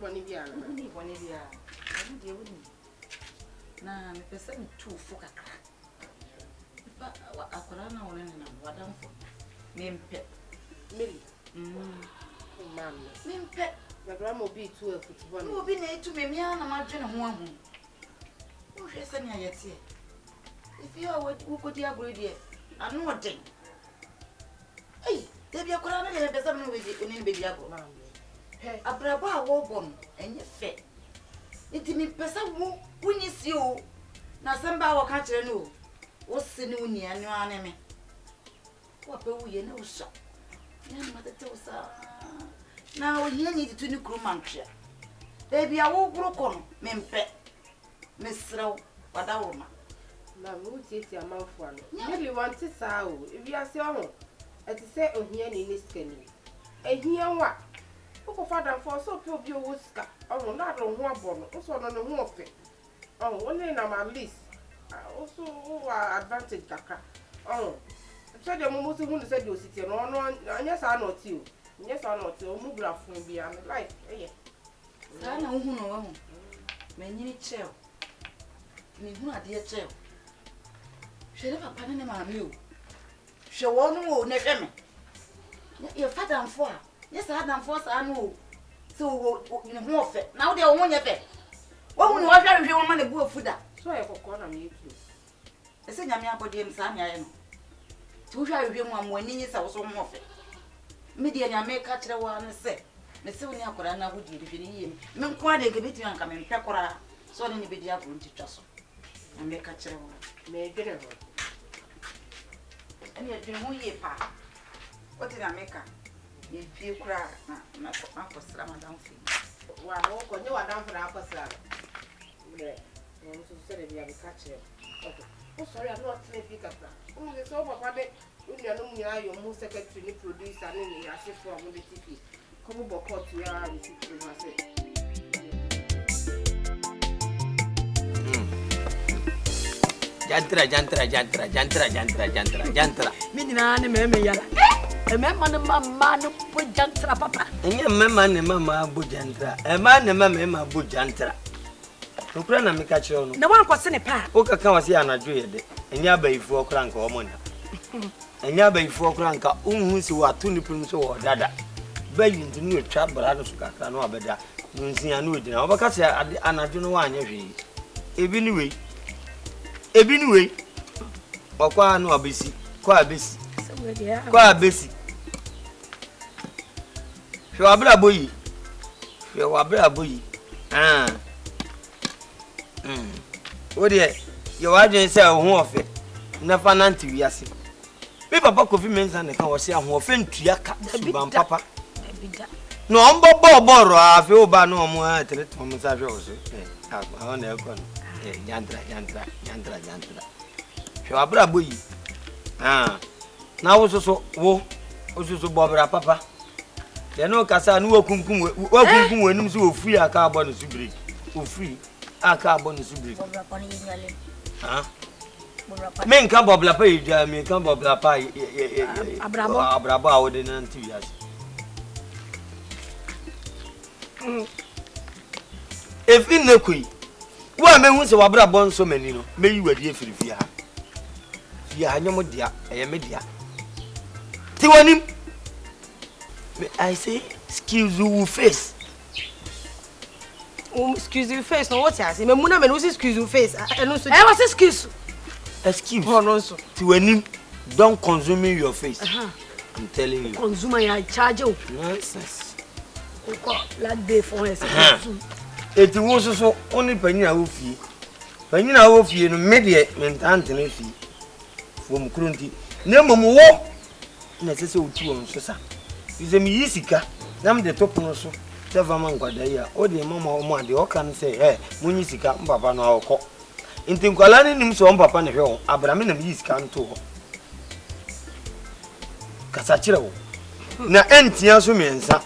Bonibia. Na me pesa me tu fo kakra. Ba akora na wona na wadamfo. Mempe. Mary. Mam. Mempe. Na grandma be 12 football. No bi na etu me mia na ma dwene ho ahu. Wo hwe se na yete. If you are wo kodi agro die. Anu oden. Ei, debi akora na le pesa me no be ni be di agro. He, abrabo a wo bon enye fe. Iti mi pesa wo wunyisi o. Na samba wo ka kire no. Wo se ni wuni anu ane me. Wo pe wo ye na wo sha. Ya ma tete wo sa. Na o ye ni ditu ni kruma ntwe. Baby a wo gro kono mempe. Mesrew wada wo ma. Na mu tete amanfo ano. Really want to say o. If you are say o. Ati say ohia ni ni skani. Ehia wa. Oko father for so pe obi owo ska. Oh, na do ho abono. So no no ho ofe. Oh, only na my list. Also advantage kaka. Oh. So the mumu se hu ni say the ositi no anya sa na oti o. Anya sa na oti o mu bra fun bia me like eh. Sa na hu no wa hu. Manyini cheo. Me hu ade cheo. Hwere papa ne ma me o. Hwe wonu o ne hwe me. Your father and for. Yes, I had force I know. So in a warfare. Now they are one year. What will I do? You want to go food? So I go corner me too. I said, I'm here for them, Sammy. Two shall be one years. I was on warfare. Media, I may catch the one and say, Miss Sonia Corana would you defeat him. Men quite a bit young coming, Pecora, so any bit of room to trust. And may catch the one. May get it. And yet, you won't hear pa. What did I make her? If you cry, na kwa salama down fee. Wa ho ko nyi wa dan for akwa sala. Le, no so say dey be catch it. Okay. Oh sorry, I'm not saying pick up. Dey so papa de unu no mu ya yo mu secretary ni producer ni ya se for mu de TV. Komo bokot ya ni TV ma say. Jantra. Minina ni meme yala. Emema ne mama no bujantra papa. Enye mema ne mama bujantra. Ema ne mama bujantra. Okura na meka kire no. Na wan kwose ne pa. O kaka wase anadwo ye de. Enye abayifu okura nka omo na. Enye abayifu okura nka unhu si wato ni prim so wo dada. Bayi ntini otwa bra no so kaka no abeda. Nunsia no odina. Obaka se anadwo no wa anya hwe. Ebi ni wei. Okwa no abesi. Kwa abesi. Kwa abesi. Hwe wabra boyi. Odi e ye wadwen se ho ofe. Na fa nanti wiase. Me papa Kofi Mensa ne kan wo se ho ofe ntua ka suban papa. No ombo boro afi oba no omo atere to mo sa hwe wo so. Ahụ na ekọ no. Jantra. Hwe wabra boyi. Na wo so bobra papa. De no kasa no wakunkum wenum so ofuri aka abo no subiri. Ofuri aka abo no subiri. Bobra pa ni nyale. Men kan bobla pa ija men kan bobla pa abrabo awode na nti wiase. If in the kui wa me hu se wabra bon so mani no meyi wadi efirifi ha. Ya nyomo dia media. Ti wanim. I say excuse you face. Excuse you face no what you say? Me muna me no excuse you face. I no so. I was excuse. Excuse. Oh no so. Ti wanim don't consume your face. I'm telling you. Consumer ya charge you. Nonsense. Oko la day for us. Eti wo so oni panyin a wo fie. Panyin a wo fie no me de mentante na fie. Fom krunti. Na mom wo na sese otu on so sa. Ize mi yisika na me de topono so. Teva man kwada ya. O de mama o mo ade o kan say munyi sika mpapa no akọ. Nti nkwala ni nim so mpapa ne hwe o. Abrame na mi yisika nto ho. Kasa kire wo. Na entia so miensa.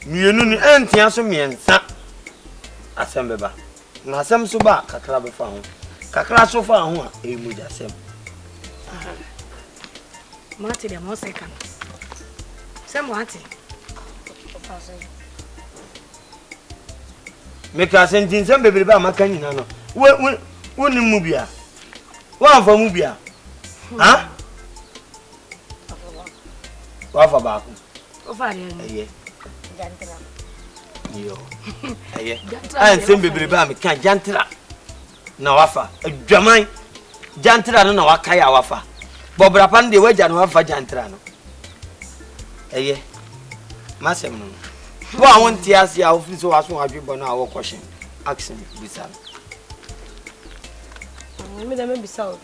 Mienu ni entia so miensa. Asem beba. Na asem so ba kakra be fa ho. Kakra so fa ho a emu jasem. Mate de mo se kan. Se mo ate. Meka sentin sem bebre ba maka nyina no. Woni mu bia. Wa fa mu bia. Ha? Wa fa ba ko. O fa re. Eye. Yo. Eye. An sem bebre ba meka jantra. Na wafa. Adwaman. Jantra no na waka ya wafa. Bobra pan de waja no wafa jantra no. Eye. Masem no. Wa won ti ase a ofisi so waso adwebo na awo question. Action bisa. Me da me bisa o.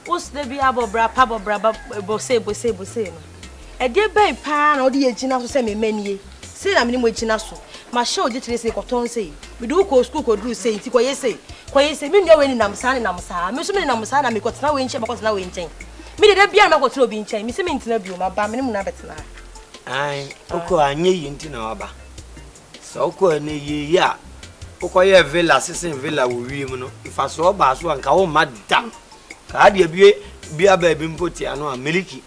Os de bi abobra pa bobra bo se no. E de ben pa na o de yegina so se me manie. Se na me mo yegina so. Ma show de tire se koton se. Me do ko school ko dru se nti ko yese. Ko yese me ndia we ni namsa. Me so me ni namsa na me ko tena we nche ba ko tena we nchen. Me de bia na ko tena obi nchen. Me se me ntina bi o ma ba me ni mu na betena. Ai, oko anye yinti na waba. So oko ne ye ya. Oko ye villa sisen villa wo wiem no. Ifa so ba so anka wo madam. Ka de bia ba bi mpoti ano a miliki.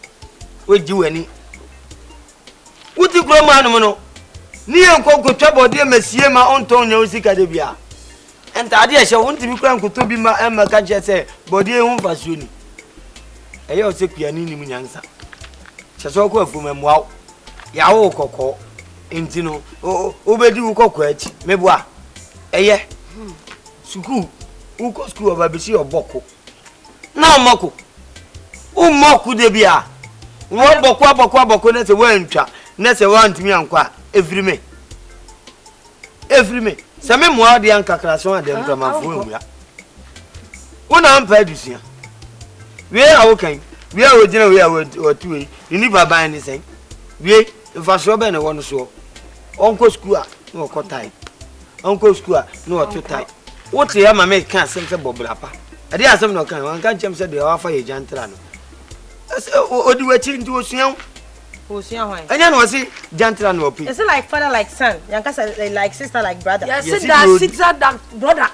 Oji wani. Uti kro ma no no. Ni enko ko twabo de masie ma onton nya osika de bia. Enta ade ehye wonti bi kra nkoto bi ma emma ka che se body hu fasuo ni. Eye o se kuani ni mu nyansa. Che so ko afu memwa. Ya wo kokko enti no obedi wo kokko achi mebua eye suku wo school oba be si oboko na omoko umoku de bia wo boko na se wantwa na se wantimi ankwa everime se me mo ade ankakra so ade nkramafo emua wo na ampa adusia we awo kan we awo gina we awo tuwe ni baba ni sen we if so be na won so onko school a no ko tai onko school a no to tai what ya ma me kan sem se bobrapa ade asem no kan wan kan chem se de wa fa ye jantra no odi wachi nti osuan hwan anya no si jantra no opi is it like father like son yanka like sister like brother Yes, that sister that brother.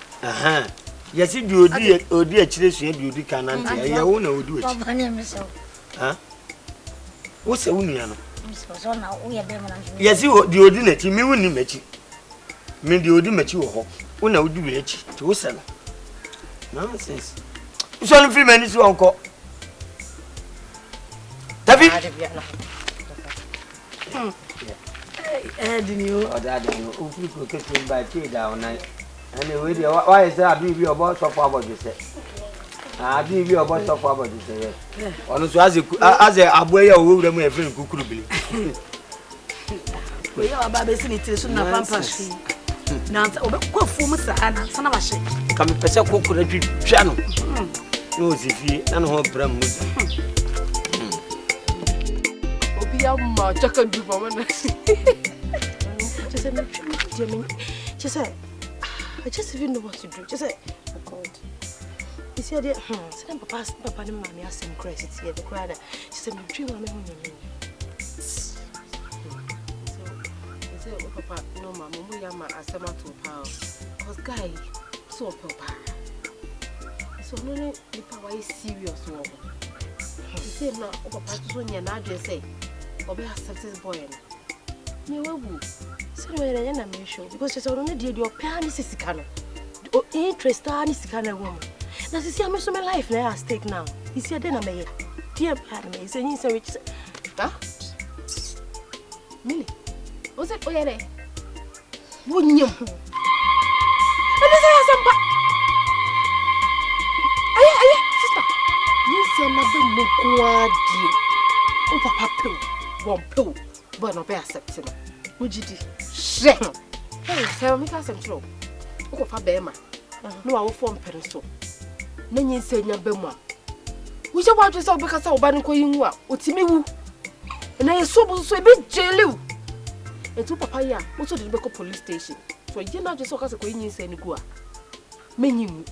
Yes, you odi achire suan bi odi kanante ye wo na odi wachi Papa ne meso. ha wo se wunua no So na wo ye be mo na. yes di odi na chi mi wuni machi mi di odi machi wo ho wo na odi bi achi to wo sala nonsense so no free mani so onko tabi Dini o. oda no o free ko ke tun ba che da onai ane we dia wa ye say abi bi obo so for abodu se abi bi obo so for abodu se onu so aze aboye o wura mu e free kukuru bili We ya baba be sini tire so na pampas. Na ko fu mu sa ana sana ba she. kam pese kokura twitwa no no zifie na no ho bram mu Obi ya ma chaka du mama na. Just say, I just even know what to do. Just say, oh God. You see, say, Papa and Mommy are same crazy here. The crowd. She said, "My dream, I'm home." So, oh Papa, no mama, we ya ma asema to power. Cause guy, so papa. So no the power is serious wo. You say no, oh Papa, so nya na adwe say, obi accept this boy. Me wabu. So we na me show because she said, "No, the open is sikano. The interest are is sikano woman." Now see, I'm so my life now at stake now. You see, then I'm here. Dear pardon me, say you say which, Huh? Millie, was it oyere? Wunyum. And this is some. Aye, sister. You say na be mo kwadi. O papa pill, one pill, but no be accept him. Ujidi. Shit. Hey, say me ka sem tro. O ko fa be ma. No a wo form pen so. Na nyin say nya be mu a. Wo je wa twese obi ka sa oba nko yin hu a, otimi wu. Na ye so bo so e be jeliu. Etu papa ya, mo so de be ko police station. So ye na twese o ka se ko yin say ni gu a. Menyimu.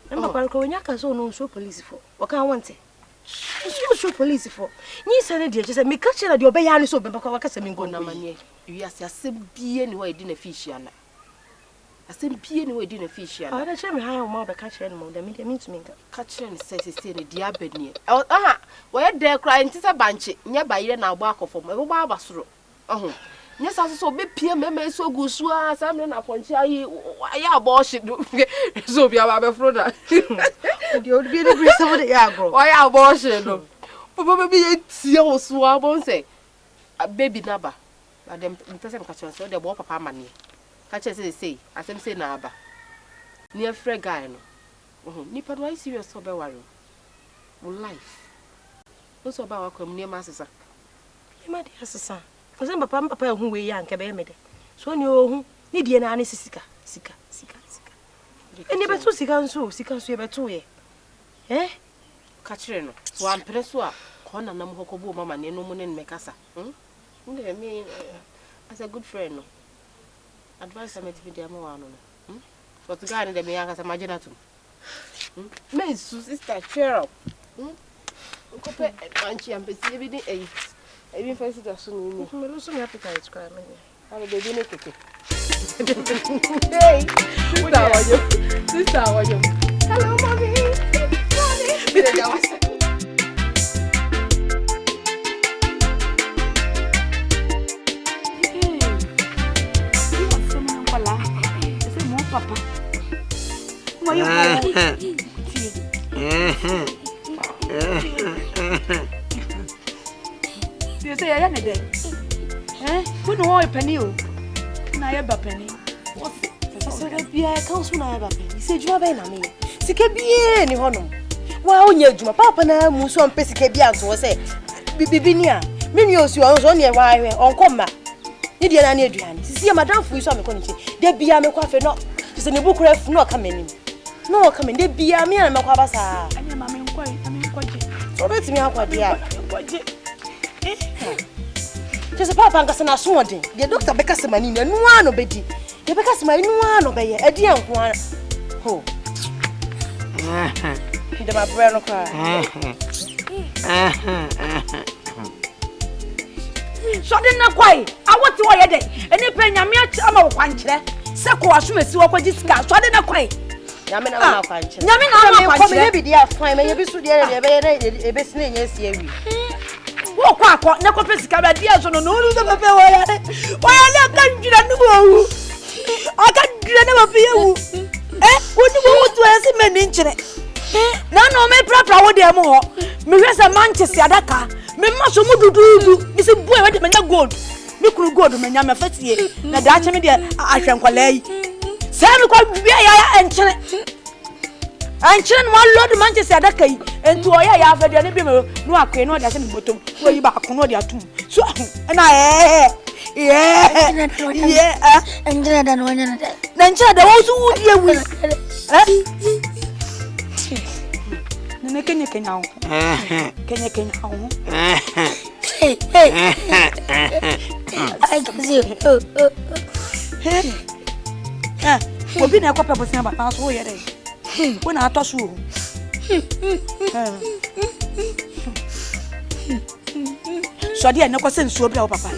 I'm not going to so no show police for. What can I want? You show police for. You said, dear, just make catch that you're bayani so because I can't go na manie. You are say be anyway din fish yana. I say be anyway din fish yana. I don't tell me how more be catch anymore. That mean to me. Catch and say say ni dia bednie. Where there cry nti say banche nya ba ye na agba akofo. E bo ba basoro. Yes, I saw big PM, so good, so I'm in a punch. I abortion. So be our brother. You would be the grace of the agro. Why abortion? Probably it's your swab, say a baby number. But them person catch us, so the war papa money. Catch us say, as I'm saying, Naba. Near Fred Guy. Nipper, why serious sober worry? Life. What's about our near master? You might have a son. For some papa who we young can be made. So you need an anise sika. And never two seconds, you ever 2 years. Eh? Catherine, one presua, corner number hokobo, mamma, no moon in Mecassa. Me as a good friend. Advice I made with them one. For the guy in the young as a maginatum. May sister, cheer up. Compare Banchi and Pesivity 8. Even first, it soon. I'm also happy to describe me. I'm a baby. Hey, sister, how are you? Hello, mommy. Papa. You say I am a day. Eh? Who know a penny? I have a penny. What's it? I said, be a council. I have a penny. Said you have an me. She can be any honor. Well, you do my papa now, Musso and Pessicabian, so I say, Bibinia. Minios, you are on your way on comma. Nidia and Adrian. See, Madame Fuson, there be a coffee not. It's in the book ref not coming in. No, come in, there be a mere Macabasa. I am quite. So let me have what they are. Just a papa and Cassana Swanty. The doctor Becas Manina, no one obey. The Becas my no one obey a dear one. Oh, the my brother cry. So then, not quite. I want to wear a day. And if I am your one chair, Sako assume si wako discuss. So I didn't quite. Yamina na kwanche. Yamina na kwanche. Maybe dia fine. Maybe so dia e be sine yes ye wi. Wo kwa na ko pesi ka ba dia so no no do be wa ya na kan jira nu wo. Aka jira na ba fi wu. Woni wo to esi mani nkyere. Na no me prapra wo dia mo ho. Me hwese Manchester adaka. Me ma so mu dududu. Isi boy we de menya gold. Me kuru gold menya me fatie. Na da ache me de ahwenkwala yi. Say me kwa bia ya enkyere. Enkyere no load Manchester adaka yi. Enti oya ya fa de ne bi me no akwe no de se me botom. Wo yi ba akono de atum. So na Enkyere da no nya na da. Na enkyere da wo so wudi ewu. Ne kenya ho. Kenya ho. Hey. I can see. Obi na ekwa pebo sin ba na so wo ye dey. Wo na atosu o. So dia ne ko se nsuo bra wo papa.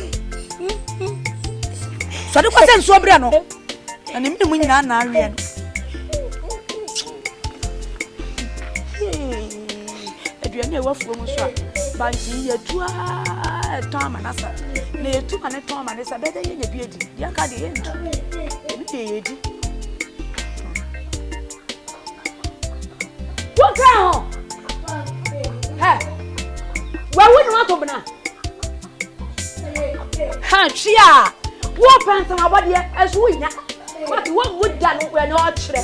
So de ko se nsuo bra no. Na ne mu nyina na awe no. Aduane e wafuo mu so a banji ye tua ton manasa. Na ye tu mane ton manasa be de ye bi edi. Dia ka de ye ntu. Ebi de ye edi. What now? Hey. Where we no atobna? Ha, chia. Wo panta ma body esu nya. What would dan we no kire.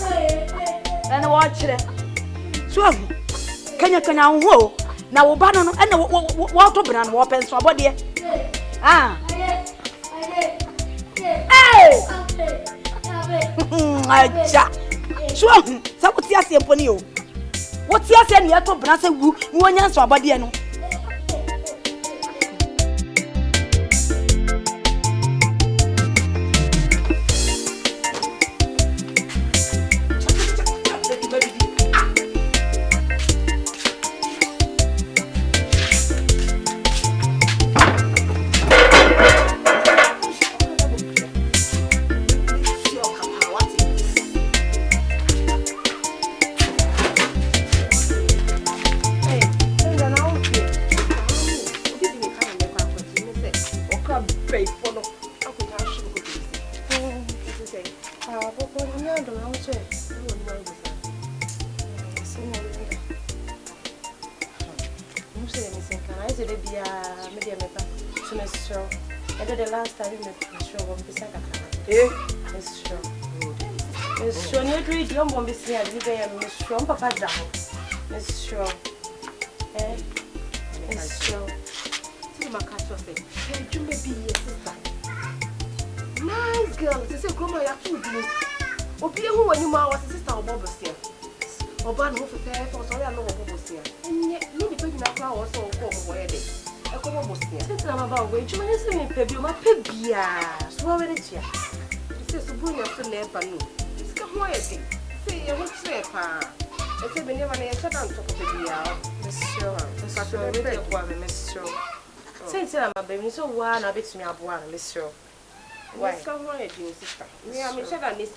Na wo kire. So kenya ho na wo ba no no na wo atobna no wo penso body. Ah. Hey. Aja. So sa ko ti ase emponi o. What you say, you have to pronounce a woo, you want answer about the end. Papa, I'm not going to say. I'm saying, can I say, be a medium to Miss Show? I did the last time you made the show of the second. Miss Show. Miss Show, you agree, you won't be seeing Miss Show, Papa down. Miss Show. Miss Show. See my cat of it. You may be your sister. Nice girl. They say, Grandma, you have to do. Obi who when you was sister of Bob here. Oban who prepare for sorry I know what was here. And yet, you be putting up flowers so come where they. I come almost here. Since I'm about wage, you may say me pebble, my pebia. Swallow it here. It says to bring your friend there, Panu. It's come where they. Say, I won't say, Pa. I said, we never shut down to pebia. Miss Show. Since I'm a baby, so one, I bet me up one, Miss Show. Why? Sister. Me, I'm sure that this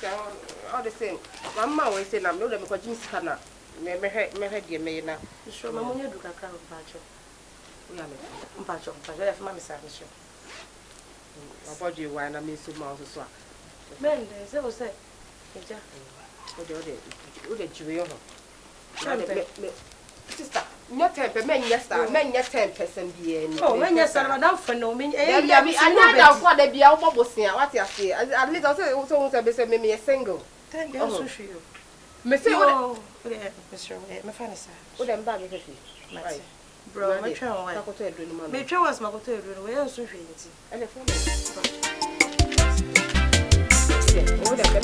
all the same. Mamma always say, I'm not because Jim's Hannah. Me, dear Mayna. Show my money to Kaka Pacho. We are Pacho, Pacho, Mamma Savish. About you, why I mean so much as well. Men, there was a Jury. Sister, not 10 men, yes, men, yes, 10%. Oh, men, yes, I'm not for no mean. I know what they be out of what you say. At least I'll say, maybe a single. 10 years to show you. Monsieur, my fancy. What am I with you? Bro, my child, my child was my hotel, we are so fancy. And the phone. Oh, that's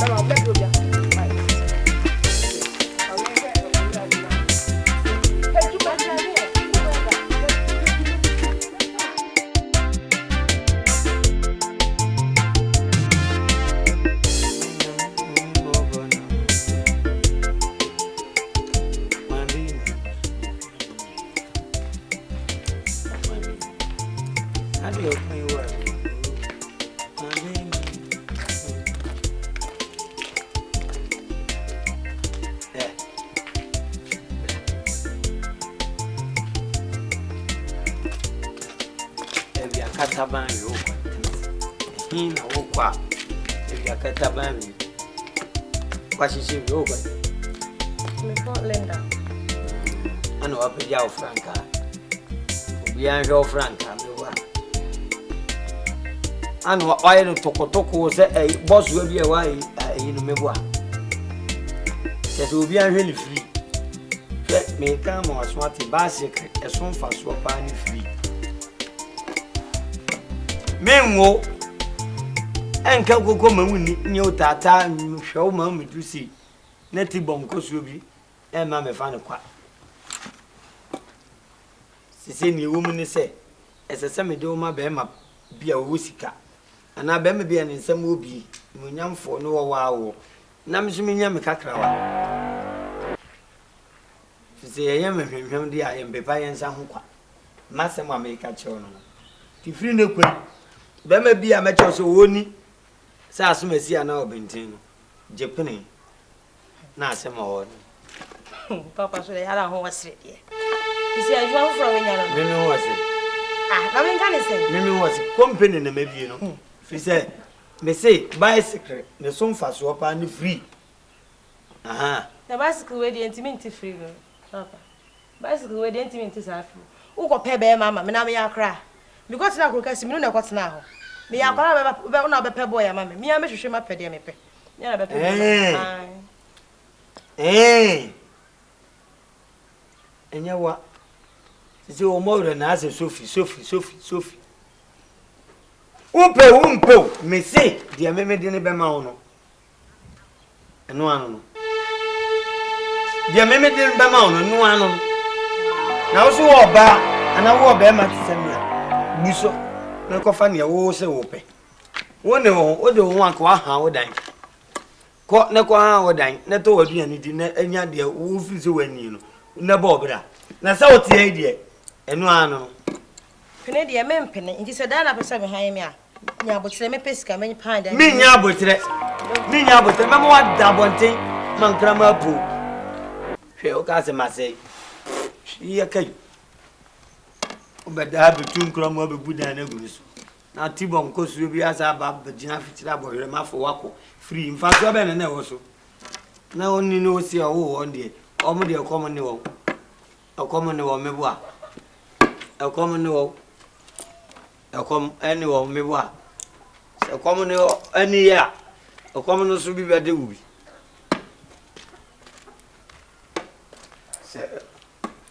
Linda. I know up a yow Franca. We are your Franca. I know why the Toko was a boss will be a while in the memoir. That will be really free. Let me come or smarty basic as soon as we're buying free. Meanwhile, and can go come and new tata and show mammy to see. Netty bomb goes will be, and mamma found a quack. Sissy, woman is say, as a semi do my bema be a woodsika, and I bema be an in some will be, Munyam for no wow. Namsimiam Cacra. She say, I am a him, dear, and Bepa and Sanqua. Master make a chon. If you know, Bema be a match so wooly. Sassum is here now, Bentin. Japan. Now, some more. Papa, so they had a horse here. You see, I drove from Winner. Mimi was it? Ah, I can't say. Mimi was company, maybe you know. She said, they say, bicycle, the sun fast swap and free. Aha. The bicycle where the intimate free, Papa. Bicycle where the intimate is after. Who got pay bear, Mamma, and I cry. Because now, because you know what's now. Me, I can't have a pay boy, Mamma. Me, I make sure my pay. Eh. And you what? It's your more than as a Sophie. Umpo, me say, dear Mamma didn't be my and no one. Dear Mamma didn't be my no one. Now, so about, and I will bear my Samia. Busso, no coffee, oh, so open. One of the one how dying. Caught no how dying, not over anything, any idea who feels when you know. No bobra. Now, so the idea. And no, Penny, a man penny, it is a dana person behind me. Yeah, but let me pesca many pine. Me, yeah, but remember what double thing, Mancrama poo. She'll cast him, I say. She a cake. But I have between crumb of a good and a goose. na tibon ko su bi asa ba gina fitira boyre ma fo wako free in fact obe na wo so na onni no si o wo ndie o mu de ko ni wo akom ni wo mebua akom ni wo akom eni wo mebua akom ni eni ya akom no su bi be de wubi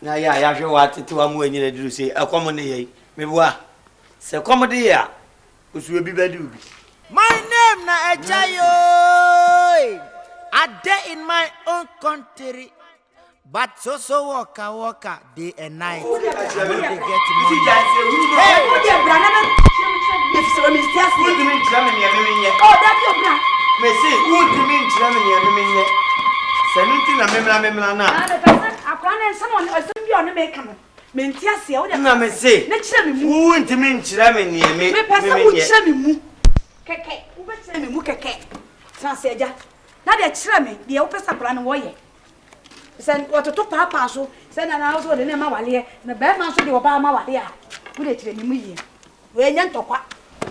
na ya hwe wa tete wa mu anyina duru se akom ni ye mebua se kom de ya usu bi be de wubi. My name na Echayo. I dey in my own country. But so waka day and night. They get money. Hey, what you brother? If so me still see. Who mean Germany me? Oh, that your brother. Me say who mean Germany me? Senuti na memla na. Ah, the person akwana someone osimbi on make am. Me ntia se o de. Na me say. Na kire me mu. Who mean Germany me? Me pesa wo kire me mu. Keke, wo be kire me mu keke. Transe eja. Na de kire me, de wo pesa kura no wo ye. Sen watoto papa so sen na na so de na ma wale na be ma so de oba ma wale a wo de kire ni mu yi we nya ntokwa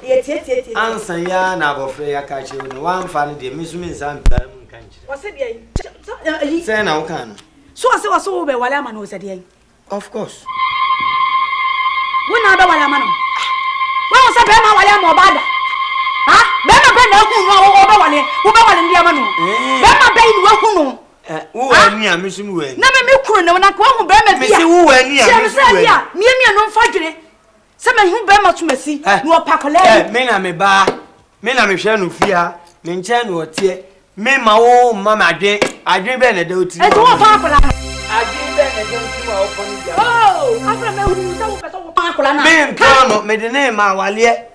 ye tie ansa ya na abofre ya ka che no wan fa ne de me so me nsa mpa mu kan kire o se de yi sen na wo kan so wo be wale ama no se de yi of course wo na be wale ama no wo se be ma wale ama oba da ha be ma be na hu no wo be wale ndi ama no be ma be ni wo hu no wo ani a mesum wo ani na me kuru ne na ko hu be ma bia me se wo ani a mesum wo ani mi no mfa dwene se me hu be ma tumasi no opakole me na me ba me na me hwe no fia me nche no otie me ma wo mama adwen be na da oti e to wo fa akola adwen be na da oti ma wo foni dia oh afra me hu se wo pe so wo fa akola na me nka no me de ne ma wale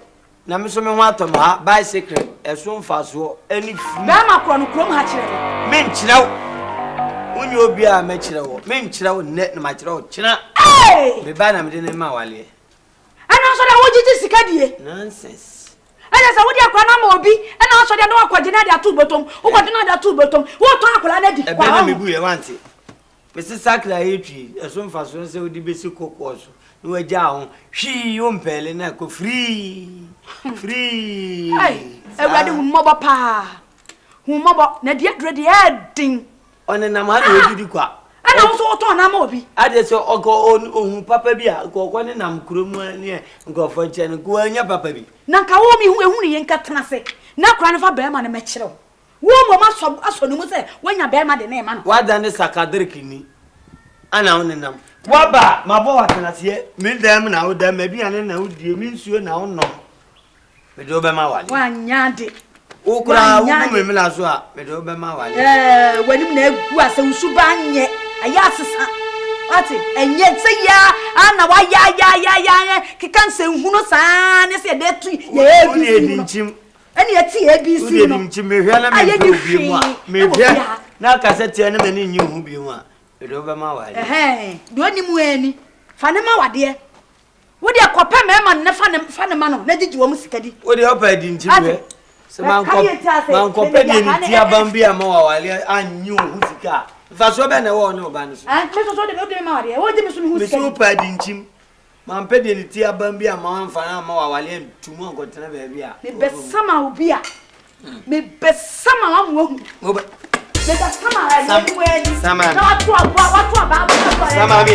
na me so me ho atom ha bicycle eso mfa so ani fu be ma kro no krom ha kire me nkyiraw When you be a metro, men chill net no matro, china. Hey! The banner didn't ma wale. And also the Wojiji Sikadi. Nonsense. And as I would have gone mobi, and also the no quadrina two bottom, who got another two bottom, what talk will I did? A banner me boo, want it. Mrs. Sackler, as soon as I say, the basic cook was. No a down, she umpel and I go free. Free. Hey, everybody will mob pa. Who mob, Nadia dread heading. On a man do qua. And also turn a mobi. I just saw go on Papa Bia, go one and I'm crum near and go for Chen, go on your Papa. Nankawomi who only in Catanase. Now crying for Bearman and Metro. Woman must have us when your Bearman the name. What done the Sakadrikini? And I own them. What ba, my boy, can I see it? Meet them now, there may be an end, you mean you now no. With over my one yard. O cry, women as well, with over my one. When you was a subanye, a yas. What's it? And yet say ya, Anna, why ya, he can't say who knows, and it's a dead tree. Yeah, and yet see a busy to me. Now, Cassette, and many knew who you want. With over my wife. Hey, do any more? Fanema, dear. Would you call Pemman, Fanamano, let it you almost get it? What do you hope I didn't you? So, my companion, Tia Bambia more, I knew who's the car. If I saw Ben, I won't know Banus. And let us order the Maria. What did Miss Super didn't him? My petty Tia Bambia, my Fanama, while I am to Mongo to Navia. The best summer beer. The best summer won't. Let us come out. Summer. What about Summer?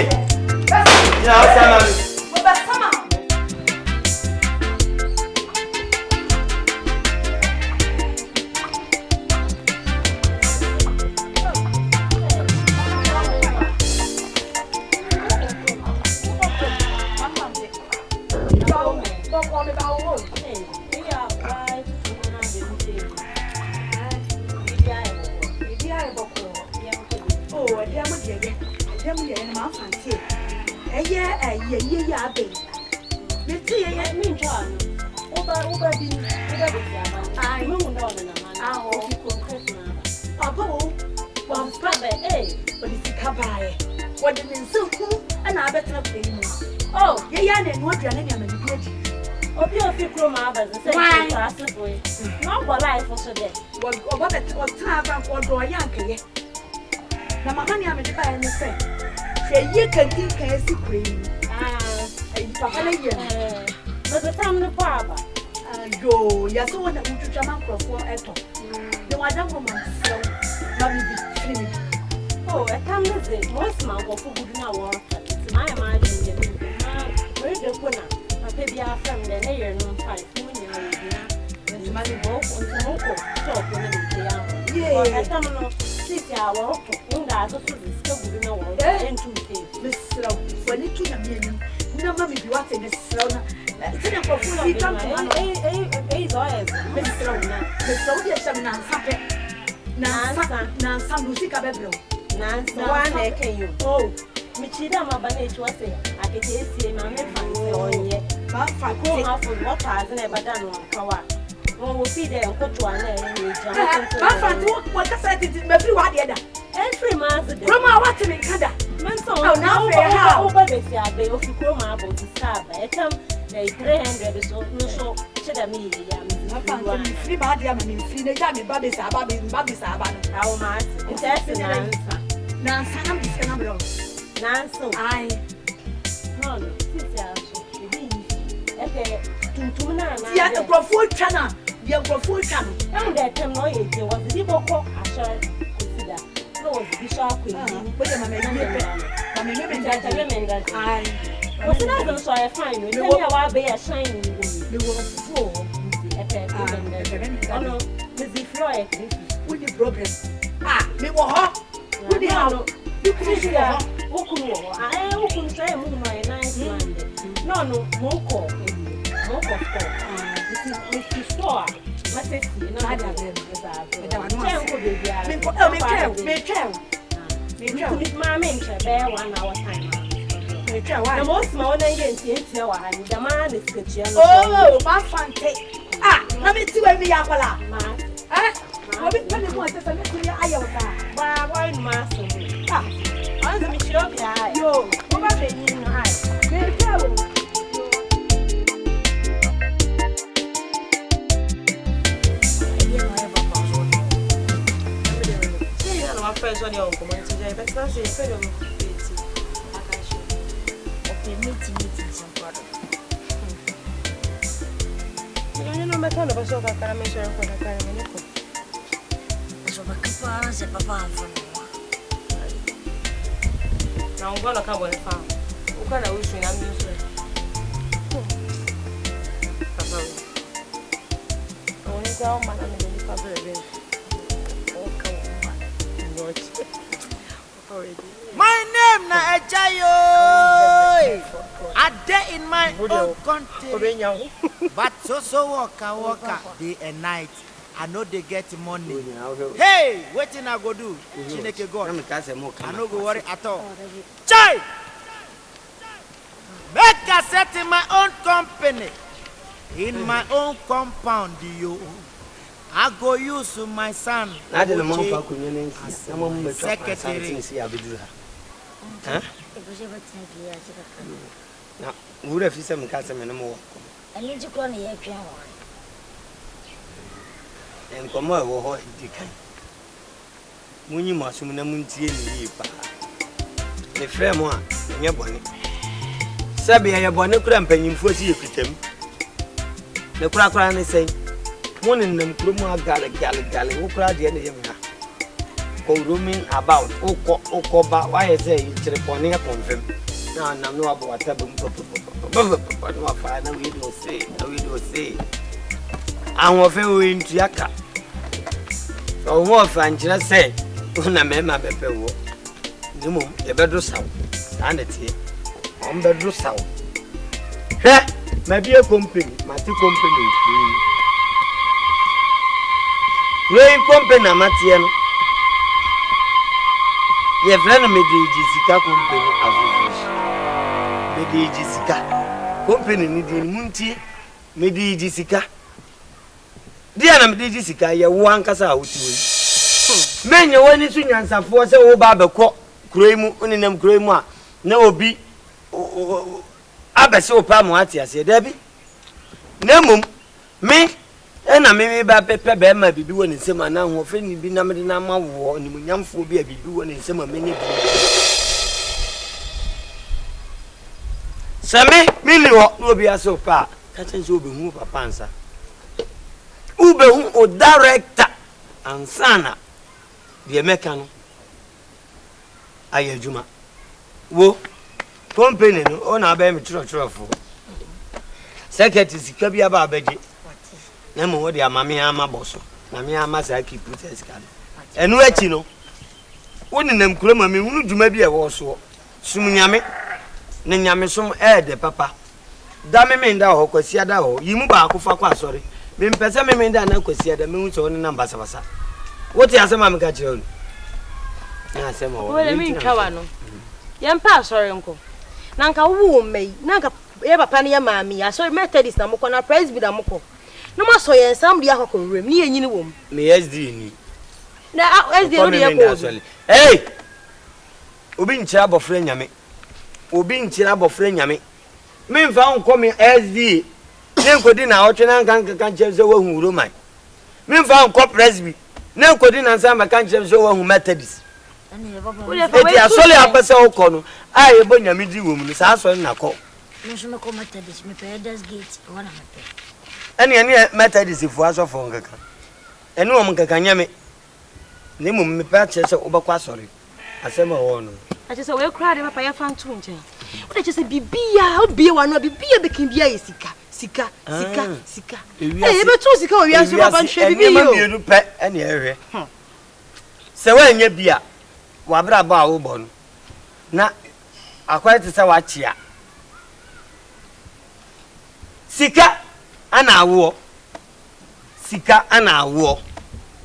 But the time the papa. Yo, ya so when we try man crofo eto. The one that woman so mommy be free. Oh, I can't miss it. Most man go for good now work. It's my imagine. Where the corner? My baby are from the layer no 5 million. The money go on the moko. So when they are. Yeah. I don't know. Sit ya work. Unda so still good now work. And 2 days. Miss Row, when it to me, no mommy be what in the salon. Sina kwa full come to man. Is always. Miss Row. Miss Row ya shamina sape. Na sam musika bebro. Na one can you. Oh. Michida mabane chwase akekesi ma me fanse onye ba fa ko ha for what has never done on kawa won wo fi there nkoto ana e jam ba fa to what ka say it me free wa de da every month de Roma what me kada men so now how over the sia be o fi ko ma about to start e tam 300 so no so cheda me ya me free ba de ma me free ne ja me ba be sa ba no how much it's na sana me se na bro Nanso. Ai. No, sister. Okay, tuntum na na. Ya ekrofo twana. Ya ekrofo twana. And that time no ye je was the boko asha consider. No was bishop queen. But the mama me that. Ai. Was not so I find you. Tell me how be a shiny. Me wo fo. No, the floor. With the problem. Me wo ho. With the how. You can Okunu okunu say mu no e nice man. No, moko. This is store. Message no ada be. Me ma me nche be 1 hour time. Me try why. The most ma wona nge ntie wa hani. The man is sketchy. Oh, ma fante. Na me ti we mi ya kwala. Ma. Obi pele mo se se me kuri ayo ka. Ba boy ma so. Anza me shiro bia. Yo, oba be ni no ai. Me tell. First one, you're going to say, but that's a fair of okay, meeting some product. You know, my kind of a sort of caramel for the caramel. So, my papa is a papa. Now, I'm going to come on the farm. What kind of wish I'm used to? Papa, I want to tell my name. My name na Ejayo. I dey in my own country. But so waka day and night. I know they get money. Hey, wetin I go do? Chineke God. I no go worry at all. Chai! Make I set in my own company. In my own compound, yo. I go use my son. I didn't know if I could secretary. Now, would have some custom anymore. I need to call me a piano. And come over, Dick. When you must win a moonty, the fair one, your bonnet. Sabia, your bonnet cramp and you foresee you with him. The crack around and say, one in them, Kruma galley, who cried the end of him. Go roaming about, Okoba, why I say it's a pony upon him. Now, I'm not about a taboo, but no, I know we do say. I'm offering to Yaka. Or more French, say, when I met my Pepe walk. The moon, the bedroom sound, and it's here. On bedroom sound. Hey, maybe a company, my 2 companies. Rain company, Matiano. Your friend made the Jessica company association. Made the Jessica company needing Munti, made the Jessica. Dear, I'm the Jessica, your one casa out to you. Men, you want to answer for so Baba Cock, Cremo, Uninum Cremo, no be Abaso Pamoatia, said Debbie. No, me. And I may be Pepper Bear might be doing in summer now, or friendly be numbered in our war, and when young phobia be doing in summer many. Sammy, Millie will be a so far. Catching so be move a panzer. Ube o director ansana de mekano ayejuma wo company no o na ba me churofo secretary sika bia ba abeje na mo wo de amame ama boso na me ama sa keep put sika enu achi no woni nam kura ma me hunu djuma bia wo so sum nyame ne nyame som de papa da me nda ho kwasi ada ho yimu ba akofo kwa asori me mpese me nda na kwasi ada me hu so ne namba basa wote asema me ka chiro na asema wo le mi twawa no ye mpa asori nko na nka wo mei na nka ye papa ne ye maami asori methodist na moko na praise be da moko no ma so ye nsam dia akoko rem ni enyini wom me SD ni na SD no ye ko hey obi nchira bofre nyame obi nchira bofre nyame me mfa nko me SD ne nkodi na otwe na nka nche wo hu roman me mfa nko presby ne nkodi na nsamba kan nche wo hu methodist eti asole apese okọ no aye bo nyame di wo mu no sa asole na ko no so me ko methodist me pedas gate wana mate ene methodist fu asofo nkaka ene wo nkaka nyame ne mu me pa che se obakwa asole asema wo no ache se we kra de papa ya fa ntu nche wo de che se bibia obie wa no bibia bekin bia ye sika eh be tu sika o wi aso papa nhwe bibia yo ene pe ene ehwe se wa nya bia wa bra ba wo bo no na akwai te se wa chia sika ana awo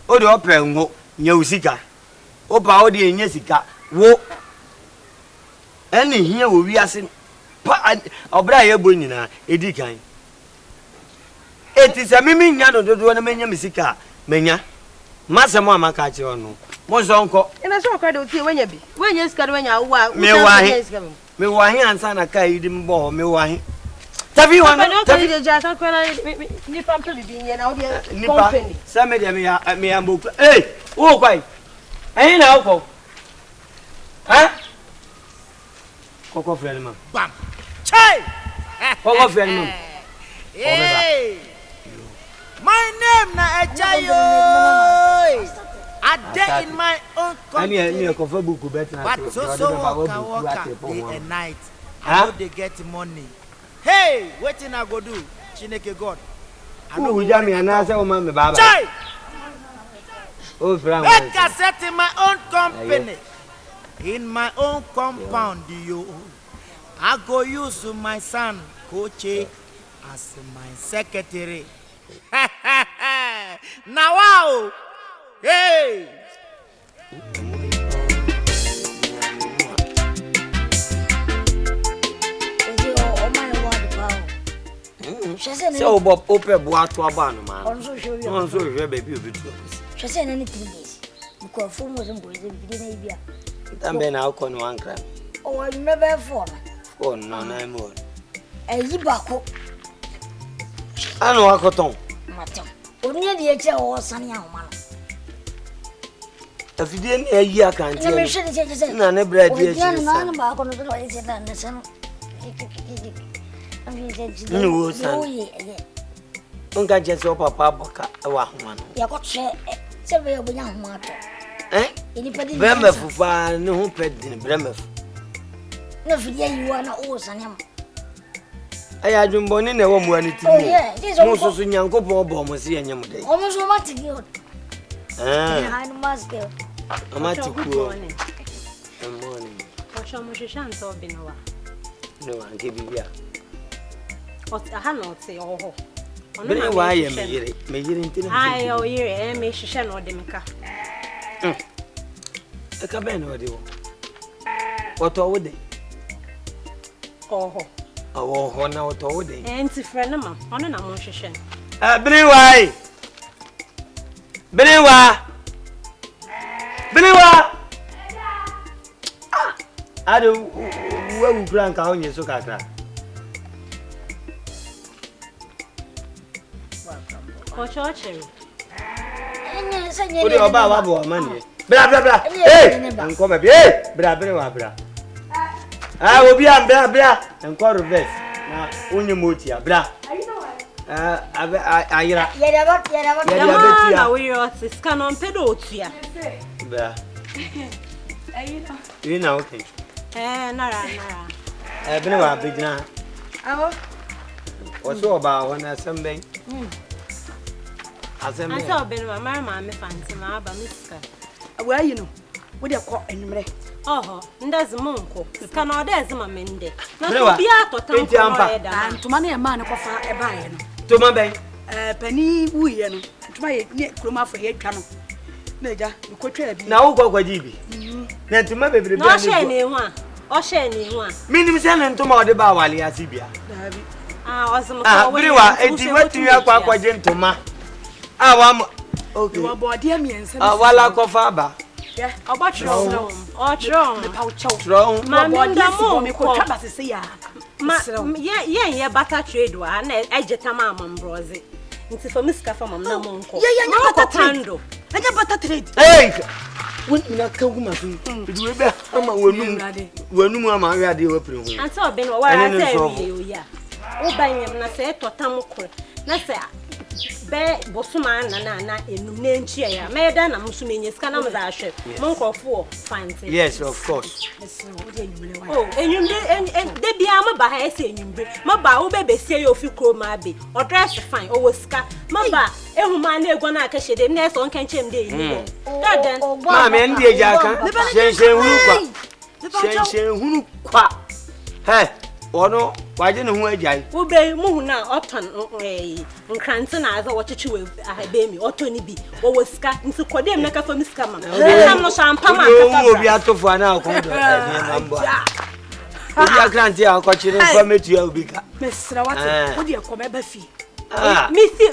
o de ope ngo nya usika o pa o de nya sika wo ene hia wo wi ase pa obra ye bo nyina edi kan eti se mimi nya dodo na menya misika menya masemo amaka che ono mo zonko ina so kwa de otie wenya sika de wenya wa me wahi ansa na kai di mbo me wahi tabi wana tabi de ja ka kwa ni pampe bibi nye na odi company sa me de me ya mboku wo kwai ayin na uko ha koko friend man Bam. Chai. koko friend man Hey. My name na Ejayo. I day in my own country. Ani kofa buku bet na. But so waka day and night. I know they get money. Hey, wetin I go do? Chineke God. I know we jam na say o ma me baba. Chai. Oh friend. Make I set in my own company. In my own compound, yo. I go use my son, Koche, as my secretary. Now, wow! Hey! So, Bob, open boat to a ban, man. Also show you. Also, you're baby. She said anything this. Because phone wasn't going to be in I'm been out on one crap. Oh, I never for. Oh, no, no more. A yibako. I know I got on. Matter. Only the edge or sunny man. If you didn't a year, can't tell me. No, never bread. Yes, back on the sun. No, son. Don't get just up a papa. One. You got several young matter. Eh? Bremer for far, no pet in Bremer. No, you are not old, son. I had been born in a woman when it is also young couple of bombs here in your day. Almost romantic. Ah, muscle. I'm at to cool. morning. Or show me chance of being away. No, I'll give you. What I cannot say, oh, But why am I making I owe you and me shan or demka. A cabin or do what all day? Oh, now all day. and to friend of mine on an emotion. Beniwa! I do where we crank on your soccer. Or church. Put your baba money. Blah blah blah. Hey, and come up here. Blah. I will be a blah and call reverse. Now, only motia, blah. ayira. Yada. Na we are scan on pedotia. Ba. You know okay. Nara. Bene wa bigina. Awo. Waso ba wana samben. Asembe. Asa obenu mama me fanti ma aba miska. Where you know? What you call anymore? Oh, ndazi munko. Scan on there zima mende. Na Bene wa. so bia to tan ko eda. And to money a man ko fa e ba ye no. To ma ben. Pani wu ye no. To ma ye ne kroma fa ye twa no. Na ja, ko twa bi. Na wo kwa jibi. Na to ma bebre bi. No share ni hu a. O share ni hu a. Minim se na ntoma ode ba wale asibia. Dabi. Ozum ko Biri wa enti watu akwa jentoma. Wam okay. Wo body am yense. Wala ko fa ba. Yeah. Obachro. Ochro. Me pa ucho. Tro. Ma minda mo me ko twa ba se ya. Ma ye butter trade wa na ejeta ma ambroze. Nti for miska fa mam na mo nko. Yeah, butter trade. Anya butter trade. Hey. Wona ka guma so. Bidu be ama wonum ama wi ade wa pere ho. Anta oben wa wara say wi ya. Wo banyam na say totam kor. Na say be bosuma na enum na nchia ya. Me da na musu menye ska na mza ahwe. Mo nkofo fine. Yes, of course. Oh, de bia ma ba ha say enyumbre. Ma ba wo be besie yo fi kro ma be. O dress fine, o woska. Ma ba ehuma na egwa na aka hede na so nka nchem de yi. Daden. Ma me ndi eja kan. Shen hunu kwa. Shen hunu kwa. Hey, ono waje ne hu ajai. Wo be mu hu na oton nkrante na aza wo cheche we ahabe mi otoni bi wo woska nti kodem na ka fa miska ma. Nam no champa ma ka fa. Wo bi atofo na akondo e mambo. Obi akrante akọchire nfa metu ya obika. Mesra wate, wo de ko me ba fi.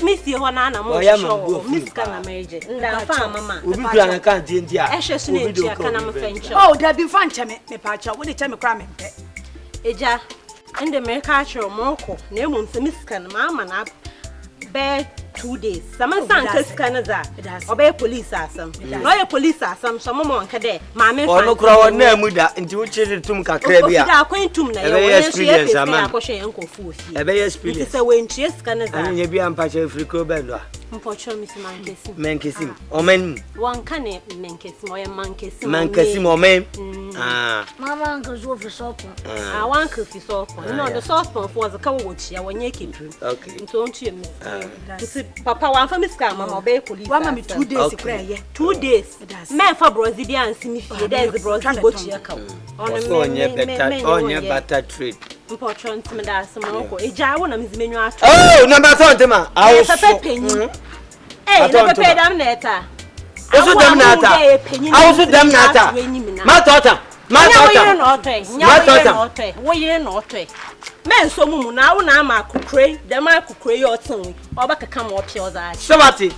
Missy ho na na mo show. Miska na meje. Nda fa mama. Obi kura na kan tie ntia. Ehwe so na etia kana me fenche. Oh, da bi fa nche me pa cha, wo de cha me kra me pe. Eja, ende me ka chiro moko, na emum se miska na mama na be 2 days. Sama san kaska na za. Obe police asam. No ye police asam, so mama wanka de. Ma me fa. Ono kura won na mu da nti wo chiri tum kakra bia. Da kwentum na ye won so ye pese akwohwe enkofu ofie. Ebe experience. Se we ntie ska na za. Anya bia mpache Africa bendo. Mpocho misi mankesim. Menkesim. Omen. Wanka ne menkesim o ye mankesim. Mankesim omen. Mama uncle so for sopo. Wanka fi sopo. No, the saucepan for the kawo wochi ya wonye kidru. Okay. Nto ntu yemi. Nti papa wanfa miska mama obe police. Wa mama 2 days kra ye. 2 days. Men fa brozi bia ansimi fie. There is brozi bochi ya kawo. Onye better trade. Mpocho ntimi da asomoko. Eja wo na mizimenyu ato. Oh, number 20 ma. Awo penyi. Eh, na pepe dam neta. Oso dam nata. Awo dam nata. Ma tota. Ma tota. Wo yire no otwe. Men so mumu na wo na ama akukure, dem akukure yo otenwe. Oba keka mo opia oza. Sobati.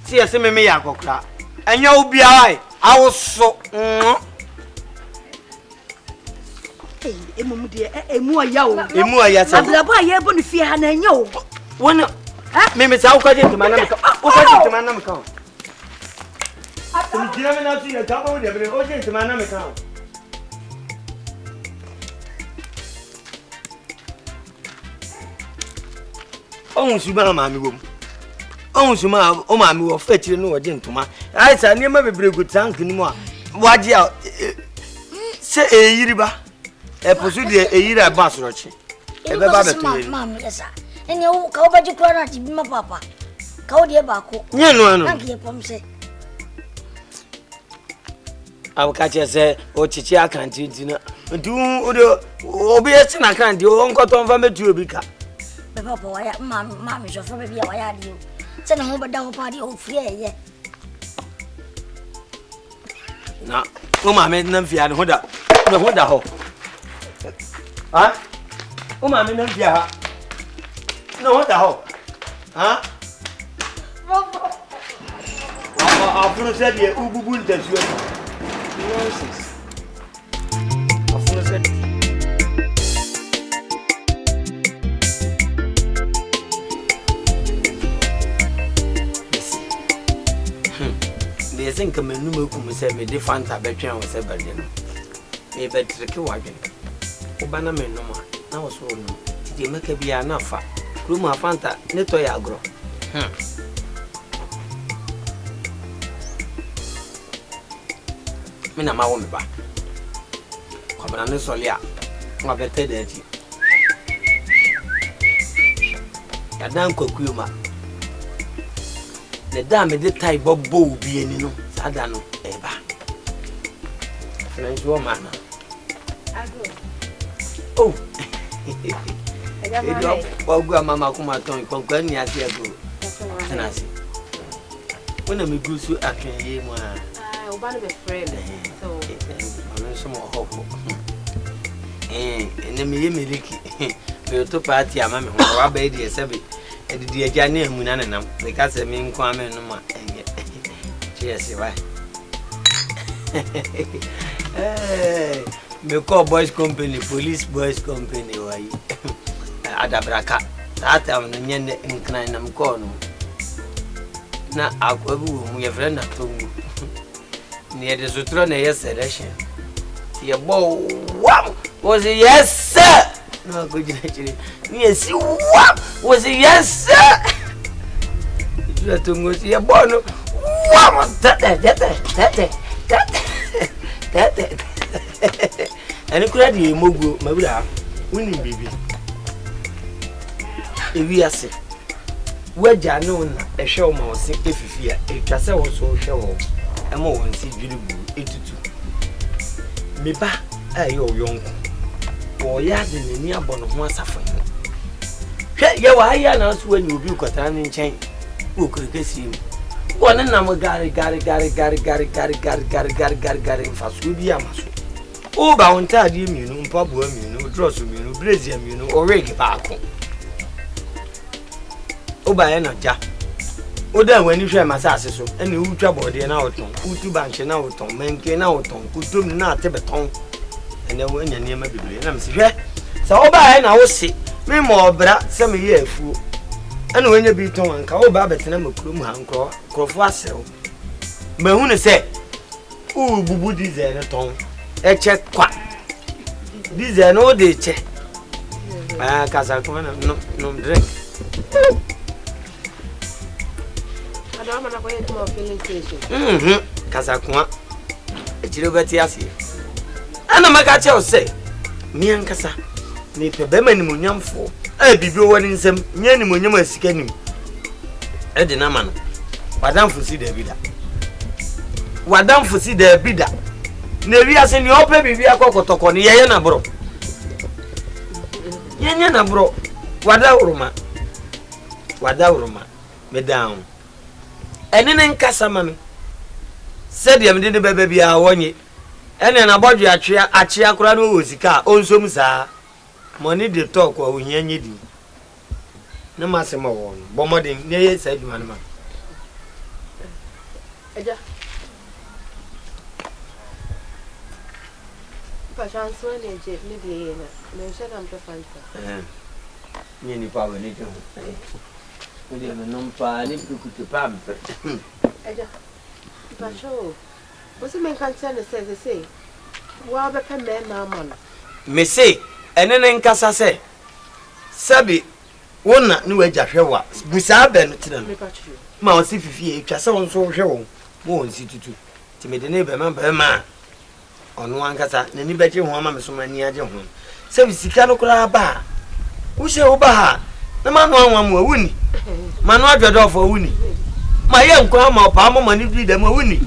Si ese me ya akokra. Enya obi awai. Awo so. Emu de emu aya o. Emu aya sa. Ablabo aye bo ne fie ha na enya o. Wona me sa ukwaje ntuma na mka. Ukwaje ntuma na mka. Ni jira me na ti ya taba wo de bre oje ntuma na mka. Ohun suba ma mi wom. Ohun suma o ma mi wo fetire no oje ntuma. Ai sa ni ma bebre go tank ni mu a. Waje a se eyiriba. Eposu de eyira ba sorochi. Ebe ba beto. Mama esa. Ene wo ka obaji kura na ti bima papa. Ka wo de ba ko. Nye no anu. Anke pom se. Abuka che se o chichi akanti ntina. Ntu o de obi esi na akanti o nkoto mfa metu obi ka. Be papa wa ya mama so fa be bia wa ya di o. Se na ho beda ho pa di o fie ye. Na, o mama na mfia ne hoda. Ne hoda ho. Ha? O mama na mfia ha. Ne hoda ho. Ha? Afunu se de ububu ntasuo. Nonsense. Afunu se de zen kama nume ku se me de fanta betwen wo se bade no. Me betreke wadwen. Oba na me no ma na wo so no. De meka bia na fa. Krumu afanta neto ya agro. Mina ma wo me ba. Kwabana ne solia. Wa bete de ti. Ya dan kokuma. Ne da me de tai bobo obi ani no. Sada no eba. Na njo mana. Oh. Edo ogua mama kuma ton konkwan ni ase ego. Tenasi. Wona me gusu atwenye mu a. Oba no be friend. So, ano so mo hoho. Ene me ye meliki. Me to party ama me ho wa ba e die sebe. E di agya na emu na nanam. Me ka se me nko ame no ma enye. Cheers why. Me call boys company, police boys company why. Adabraka. That am no nyene nkran nam call no. Na akwabu mu ye friend na tongu. Ni de sutro na yes selection. Ye bo wow was yes sir. No go jina chiri. Ni esi wow was yes sir. You tongu ye bo no wow tete. Ani kura di mogo mabura woni bibi ewi ase waja no na ehwe o ma o se efifia etwa se wo so hwe wo ema won si dwiribu etutu me ba ayo yonko wo ya de ni abono ho asafo hwe ye wa ya na so ani obi kwata ni nchen wo kurikesi wona na mo gari fasu bi amaso o ba wonta de mienu mpaboa mienu dress mienu brazier mienu o rig baako o ba ye na ja o da wani hwe masase so ene utwa bode na oton utu banche na oton menke na oton kutum na atebeton ene wo anya ne ma bibire na mse hwe sa o ba ye na wo se me mo bra se me ye afuo ene wanya bi ton anka o ba betena makrum ha nkro krofo asew mahu ne se o bubu dizel ne ton eche kwa dizel no de che kasa ko na no drink adama na ko ye to filling station kasa ko echire beti ase ana maka che o se mi ankasa ni pebe mani munyamfo bibi woni nsem nya ni munyam asika nim e de na ma no wadamfo si da bida na wi ase ni ope bibi akokotoko ni yeye na bro yenye na bro wadawruma me down enene nkasa ma me said yam de bebe bia wonye ene na bodwe atwe akora no wo sika onsom saa money dey talk wa ohia nyedi na masema won bomodin ne ye sa adwuma ma eja pa chance ne je ne die na me shaka mpe fanta ni pa we ni jo ndi me nompa ni kukutu pa mpe eja pa show bosi men kan tell say wa be pe me na ma no me say enene nkasa se sabi wona ni waja hwewa busa ba no tira no ma o si fifie etwa se won so hwewo mo won si tutu ti me de ne be ma ono ankasa na ni beje ho ama me so mani age ho sabi sika no kura ba wo se wo ba ha na ma no anwa mo awuni ma no adwodo fo awuni ma ye nko ama pa mo mani bi da mo awuni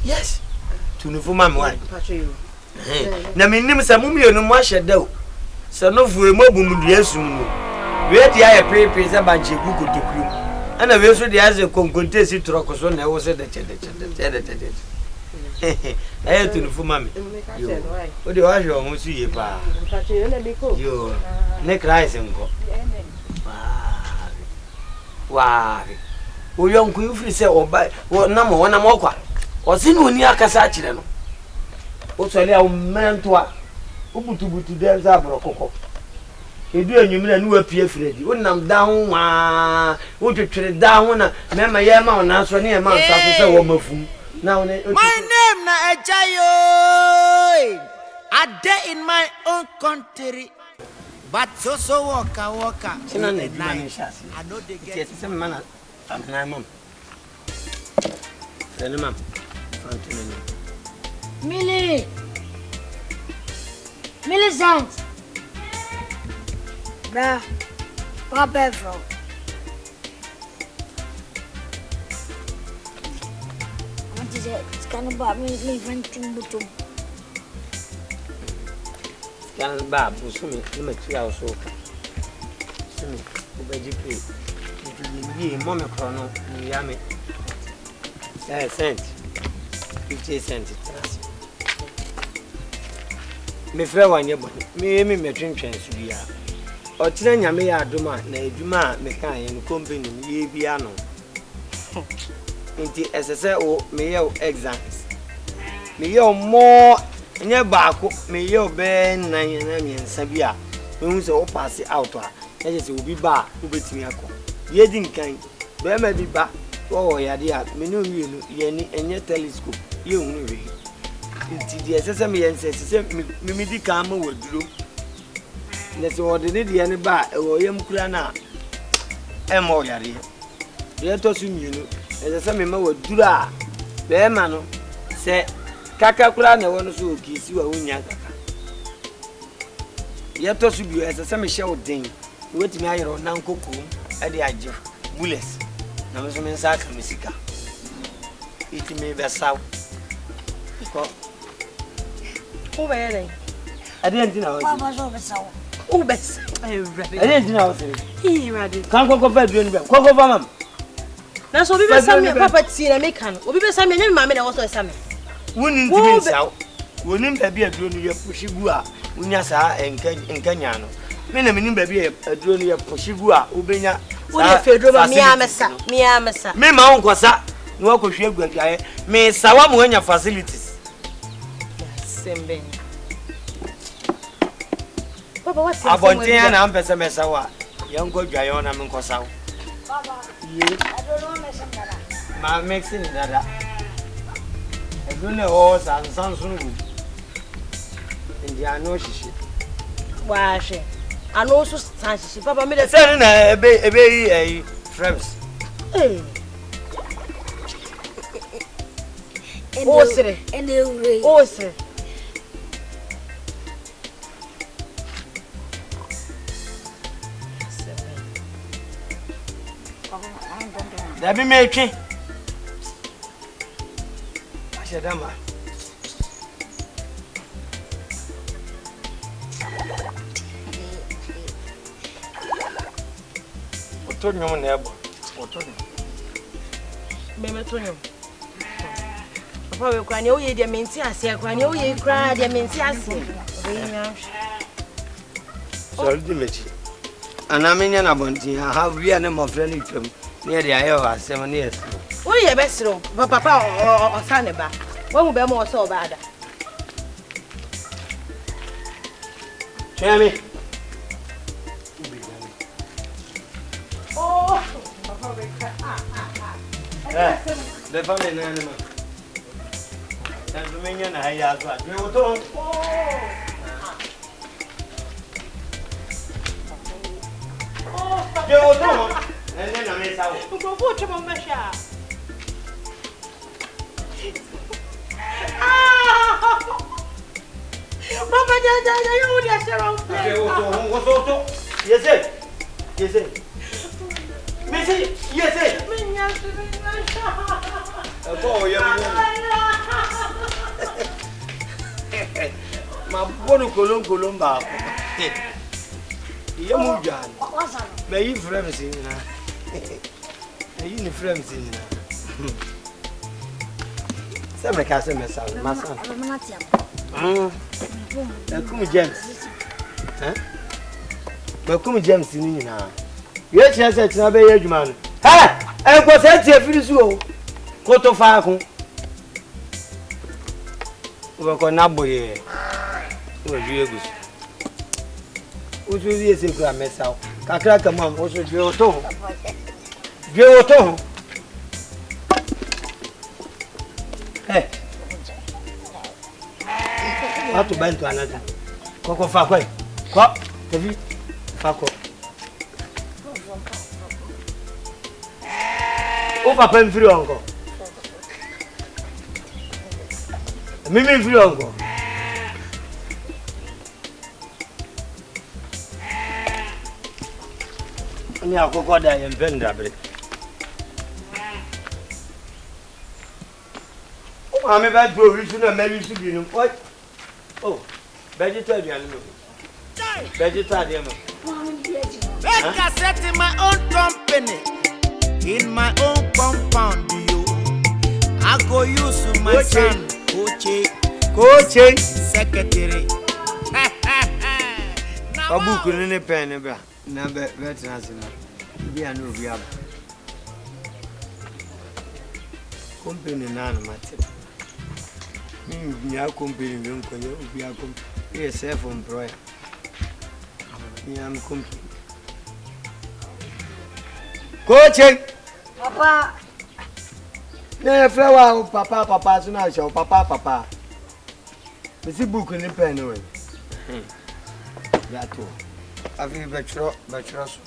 yes tunifu ma me wan na minim sa mumienu mo ahye o se no fu emobum duasum no we dia ye pepe se banche gugutokuru ana we so dia ze konkonte si troko so na wo se de chede ayo tunifu mami yo o de wa hwe o su ye pa yo ne Christ nko wa o yonku ifri se oba na mo wona mo kwa o si no ni akasa akire no o so le o mentoa o butubutu de za brokoko edu enyumira ni wa pie fredi o nam da ho wa o twetwere da ho na mema ye ma ona so ne ye ma nsa so se wo mafum na o ne my name na Ejayo. I dey in my own country but so waka Say na day na and man night. shasi. I know they Yes, get say man am mom. Then mom. Millicent. Bruh. Papa from. What is it? It's kind of about me leaving Timbutum. Can ba bu so me na matua so. So me obaji pay. Ni mom me kro no ni ya me. Cent. 50 cents. Me frɛ wanye bɔ me twentwɛn so bia ɔkyerɛ nyame yɛ adoma na adwuma a me ka yɛ no company yɛ bia no nti ɛsɛ sɛ o me yɛ exams me yɛ mo nyɛ baako me yɛ bɛ nan na miɛnsa bi a me hu sɛ o pass out a ɛsɛ sɛ obi ba a obetimi akɔ yɛ di nkan bɛ ma bi ba wo yade a me no wie no yɛ ni ɛnyɛ telescope yɛ hu hwɛ nti die sese me yense sese me di kan ma waduro na se wode ne die ne ba e wo yam kura na e ma oyare ye to su mienu sese me ma waduro a be ma no se kaka kura na wono so okisi wa wonya kaka ye to su bi sese me hye odin wetimi ayero na nkoko e de agye bullets na me so me nsa aka mesika itimi be saw ko Who be there? I didn't know. Papa so be saw. Who be? I didn't know. He ready. Can't go for doing that. Go for mom. Now so we be some papa tea na make can. We be some na mama na also some. Wouldn't be saw. Wouldn't be a drone you push gua. Unya sa enkanya no. Me na menim ba bi a drone you push gua. Ubenya. Wo dey fedro ba me amesa. Me ma onkosa. No akwohwe aguaduaye. Me sawa mo anya facilities. Sembe. Papa what is Abontia na ampese mesawa. Yango dwaye na me nkosawo. Papa. Ye. I don't know me some dada. Ma mixing dada. Edune o sansun gu. Ndi ano shishi. Wa hwe. Ano so san shishi. Papa me dey say na ebe frames. Eh. Osre. Osre. That be me twi. Ashadama. Otonyo na ebo. Otonyo. Me tonyo. Papa we kwani o ye de menti ase kwani o ye kra de menti ase. So di mechi. Ana menya na bonti ha wi na mo frɛ no twam. Ne de ayo asem ne yes. O ye be siro papa o sa ne ba. Wo mu be mo so ba ada. Chemi. Oh, papa we kra. The family na na. Dan menya na ya zo a. Me woto. Je woto. Nene na me sawo. Ko bo che mo mesha. Mama ja yo dia sero. Je woto. Yese. Mesi, yese. Minha mesha. Ko ya ma bono kolon ba. Ye mu jan. Me yi frames ni na. Me yi ni frames ni na. Sempre ka se mesa, masa. Kum James. Ba kum James ni na. Ye chese tina be ye adwuma no. En ko se tie firi su o. Ko to fa kun. O ko na boye. O ju egusi. O ju ye se kura mesa o. Kakra ka mam o so ju o to. Ju o to. Atu bantu anada. Ko fa kwai. Ko, tafi. Paco. O papa m free uncle. Mimi free uncle. Ni akoko da yem penda bre. O ma me ba do ri su na me ri su bi no. Oh, vegetarian no. Vegetarian. Make I set in my own company, in my own compound, you. I go use my son, Coach, secretary. Abu couldn't pen bra. Number veterans. Be a new viab. Company none matter. Ya company won ko ya obi akom. E self employer. I'm company. Coaching. Papa. Na flower papa so na show papa. Me see book ni pen we. Ya to. Afi bachro so.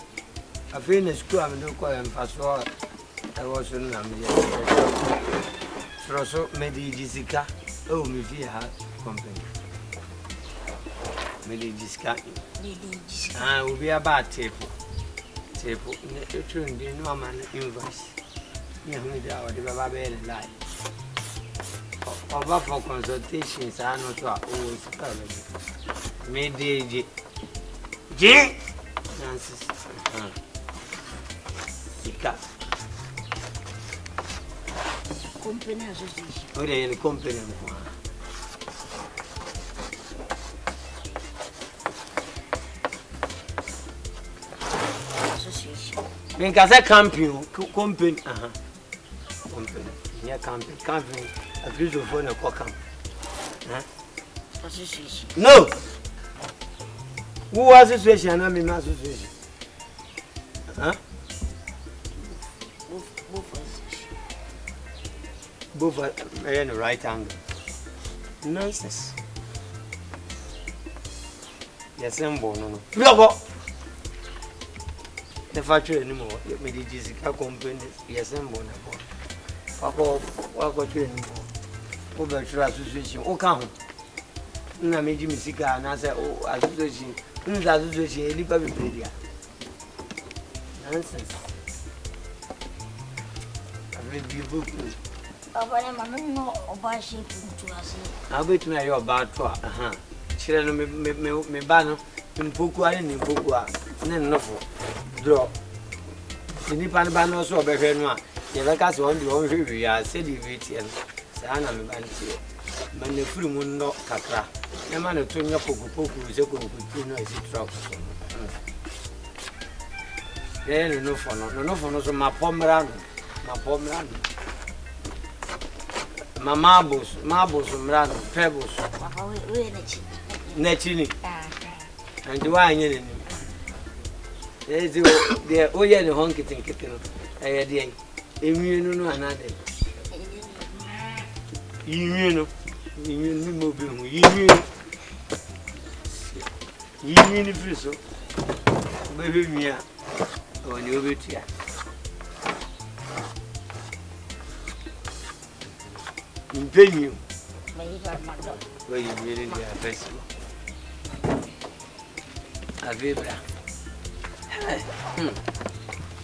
Afi na school am do ko em faso. I was in na me. So me di Jessica. Oh, me fi ha company. Me di Jessica. Ah, we be about tape. The tune the normal invoice. Yeah, we do our Baba Bell line. Over for consultations, I know to always covered. Made J. Nancy's. Company association. Oh, they in the company. When I say company, company. Yeah, company. A beautiful phone or come. Association. No. Who was association? I mean, association. Huh? Both are in the right angle. Nonsense. Yes, I'm born. No. The factory anymore. Me di Jessica company. Yes, I'm born. Papa, what got you anymore? Over association. Oh, come. Na me di musica na say oh association. Association. Any baby play nonsense. I read the book. Papa, I'm not about shape to us. I'll be to your bad to her. Children me banner in Pukua and in Pukua. Nenough. Draw. The Nipan banner so better. The Lacas on the only we are said and Sana Banti. Man, the full moon no cacra. The man of Tonya Poku is a good noisy drop. Then no for my pomeran. My marbles, pebbles. Netchini. And the wine in there's the Oya the honky kitten. I had the immune another. Immune moving, immune friso. Baby, me, when you be here. In venue, where you really are festival. A vibra.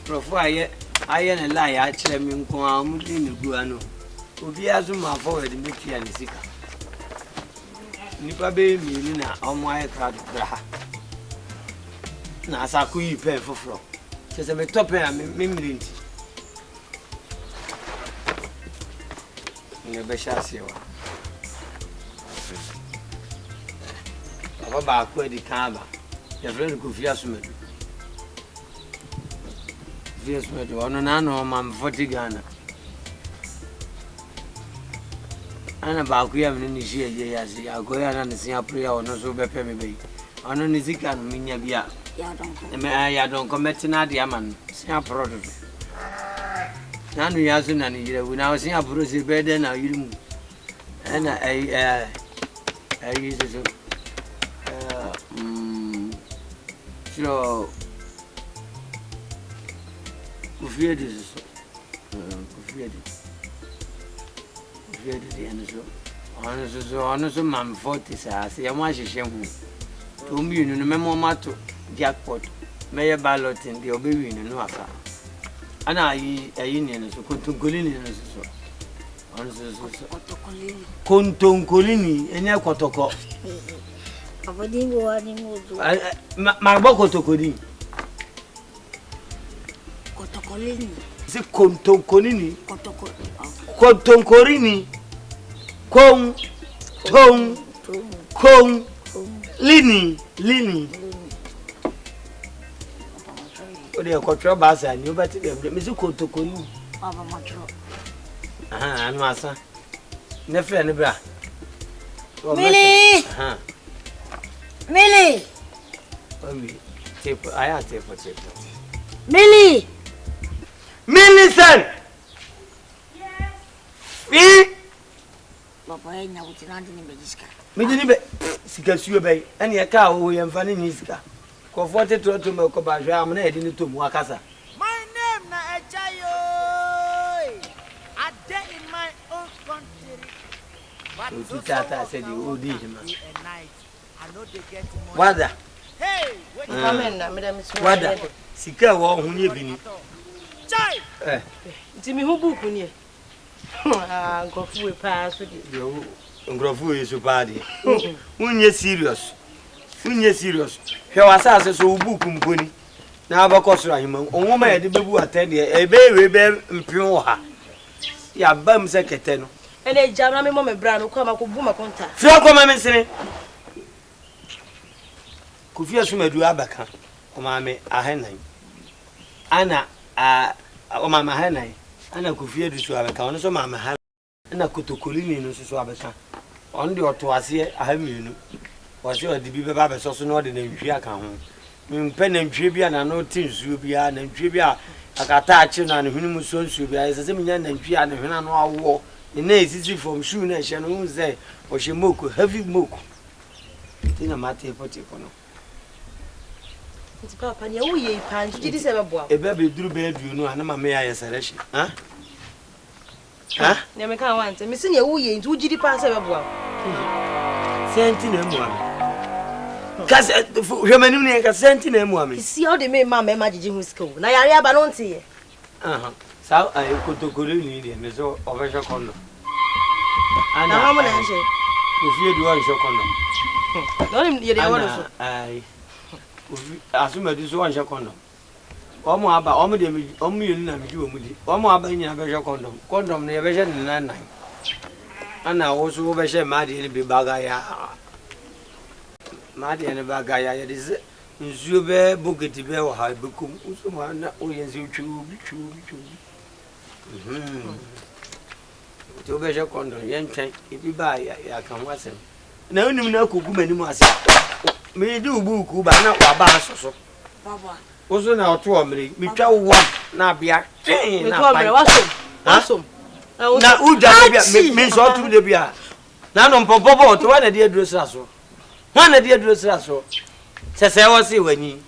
Profile, I am a lie, actually, I'm going to Guano. Ubiazuma forward the Mickey and the Sika. Nipa baby, on my crowd. Nasaku, pay for fro. Says I'm a top and miming. Never shall see you. About where the camera, your friend could fierce me. Fierce me to one another, Mam 40 Ghana. And about we have any year, yes, I'll go ahead and see a prayer or no so be baby. On a Nizikan, Minya, I don't commit to Nadia man, see a product. None we have seen any year when I was in a bruisey bed and I and I used to So, Kufia this. Kufia the end so. Honestly, man, 40 says, I want to share to me, you know, Mato jackpot, Mayor ballot in the Obi in the Noasa. And I union so Contoncolini so. Contoncolini, and Yakotoko. My boko tokodi. Kotokolini. Is it Contoncolini? Contoncorini. Kong. Lini. What do you call your bass and you better them? Miss Contoncolini. Papa Matro. And Massa. Never any bra. Millie! Millie! I have tape for tape. Millie! Millicent! Yes! Papa, I know what you're not in the Mexica. Midnight, Sika Bay, and your cow, we am funny Niska. Comforted to milk about Ram and heading to Muakasa. My name na Echayo. I dead in my own country. But Tata said you would eat him. I know they get more. Wada, Hey, wait a Wada, Sika, won't you be? Chai! Jimmy, who book when you go through a pass with you? Ungrofu is your body. When you're serious, here was as so book company. Now, because I'm a woman, the baby attend a baby in Pioha. Ya bum secretary. And a jam, Mamma Brown will come up with Buma contact. Feel come saying. Kufia Suma do Abaka, or Mammy, a henny. Anna, or Mamma Henny, Anna Kufia do Abaka, so Mamma, and I could to Colini in Suabaka. On the Otoasia, I have you. Was your DB Babas also not in the Piaca? Pen and Tribia and no teams will be an and Tribia. I got touching and Hunimus sons will be as a simian and Pia and Hana war. The names is from Shoe Nation, who say, or she moke, heavy moke. Tina Mate Potipono. It's Papa, you punch, did this ever boil? A baby drew bed, you know, and I'm a mayor selection. Huh? Never can want to miss your way into Giddy pass ever boil. Sentinel woman. Cause Germany sentinel woman. See how they made Mamma imagine with school. Now I have an see. So I could to go in the so of a shock on them. And how many I say? If you do one shock on them. Not in the other. I assume I do one shock on them. Omo aba omo de omo yenu na mji omo di omo aba nya be condom na be je na nan ana wo so be je ma de be bagaya ma de ne bagaya ya de nzuo be bogeti be wo ha be kum so ma na o yen zi chu to be je condom yen twen ibi ba ya kan wasem na onim na kogu mani mu ase me di ubu ku ba na wa ba so Papa. Also now to me twa one na bia twen na pa Awesome. Na uja bia me so to de bia na no popopo to wana de aduro sra so wana de aduro sra so sese wo se wani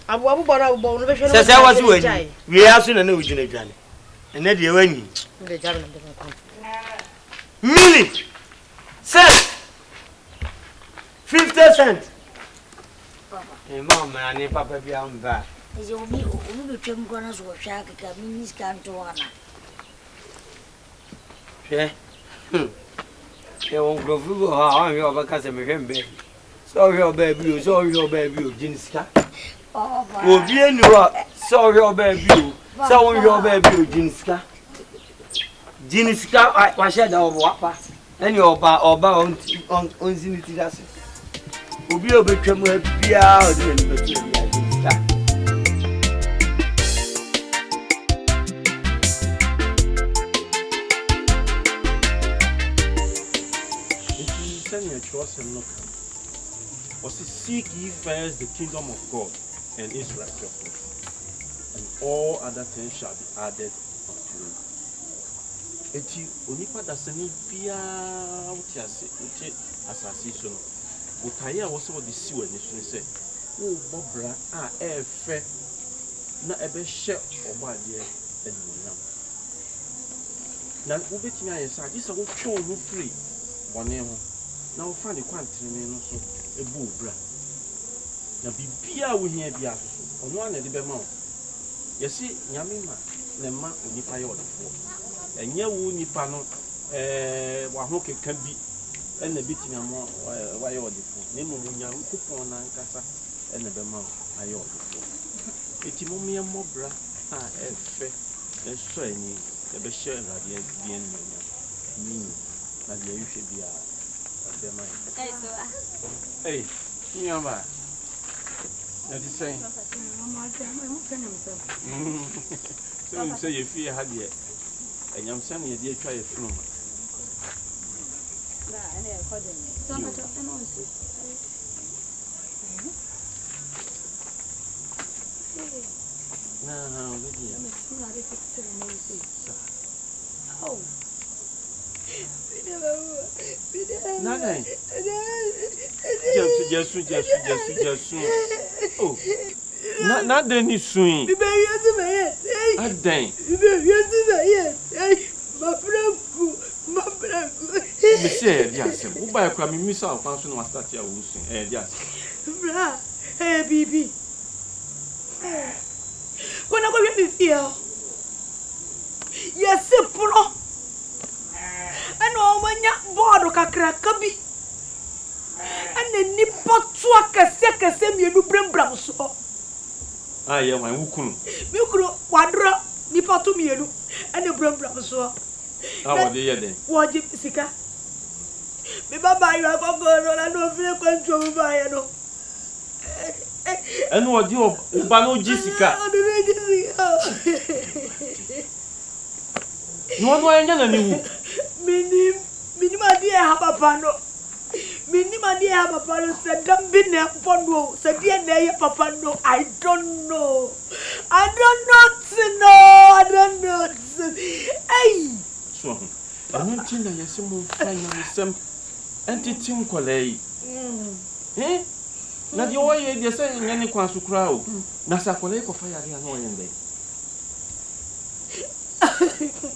Abu bora bo no be hwe no sese wo se wani wi aso na na ujina dwane ene de wani de jabe na de mili cent 50 cents mama ani papa bia mba Is you be between Guanas or Shaka, Minis Cantuana. Yeah. They won't go through how you're because I'm a baby. So your baby, Jinska. Oh, bien, you are so your baby, so your baby, Jinska. Jinska, I said, oh, what? And you're about on Zinity. Will be a bit of Jinska. Was to seek ye first the kingdom of God and his righteousness, and all other things shall be added unto you. Eti onipa dasani bia utiase uti asasi so no. Butaya was what the see when you say wo bobra a efe na ebe hye obade anuonyam na wo betimi ayesa agi se wo twe wo free bone ho na wo fa ne kwantreme no so ebu obra na bibia wo hia bia so ono ana de bema wo yesi nyame ma ne ma onipa ye odefo enye wo nipa no wa ho keka bi ena betimi amo wa ye odefo ne mo nya kupon na nkasa ena bema wo aye odefo eti mo me mobra a efe eso ani ebe share radio bien ni na dia yushe bia bema eh nyamba na di say so say you feel ha dia enyam san ye dia twa ye funu na ene e kode ni so ma to eno nsi no, really. I'm not oh. Nothing. Just. Oh. Not any swing. I think. Monsieur, yes, who buy a crummy miss out function was that you will sing. Yes. Hey, BB. When I go with you, yes, simple. And no when you board a crackaby. And the nipple twak a second semi you bring brows. I am my wukun. You could quadra nipple to me and the brim brows. How are they then? What did Sika? Me baba, you have a girl, I don't feel control by you. And what you Ubano Jessica? No, I know you. Minima dear have a pano. Minima dear have a pano said, don't be there, Pondo, said, dear, nay, Papa, no, I don't know. I don't know. Hey, so I don't think I some fine entity colleague. Eh? Na di oye de say nyane kwa sukura o na sakole ko fa yare na oye ndai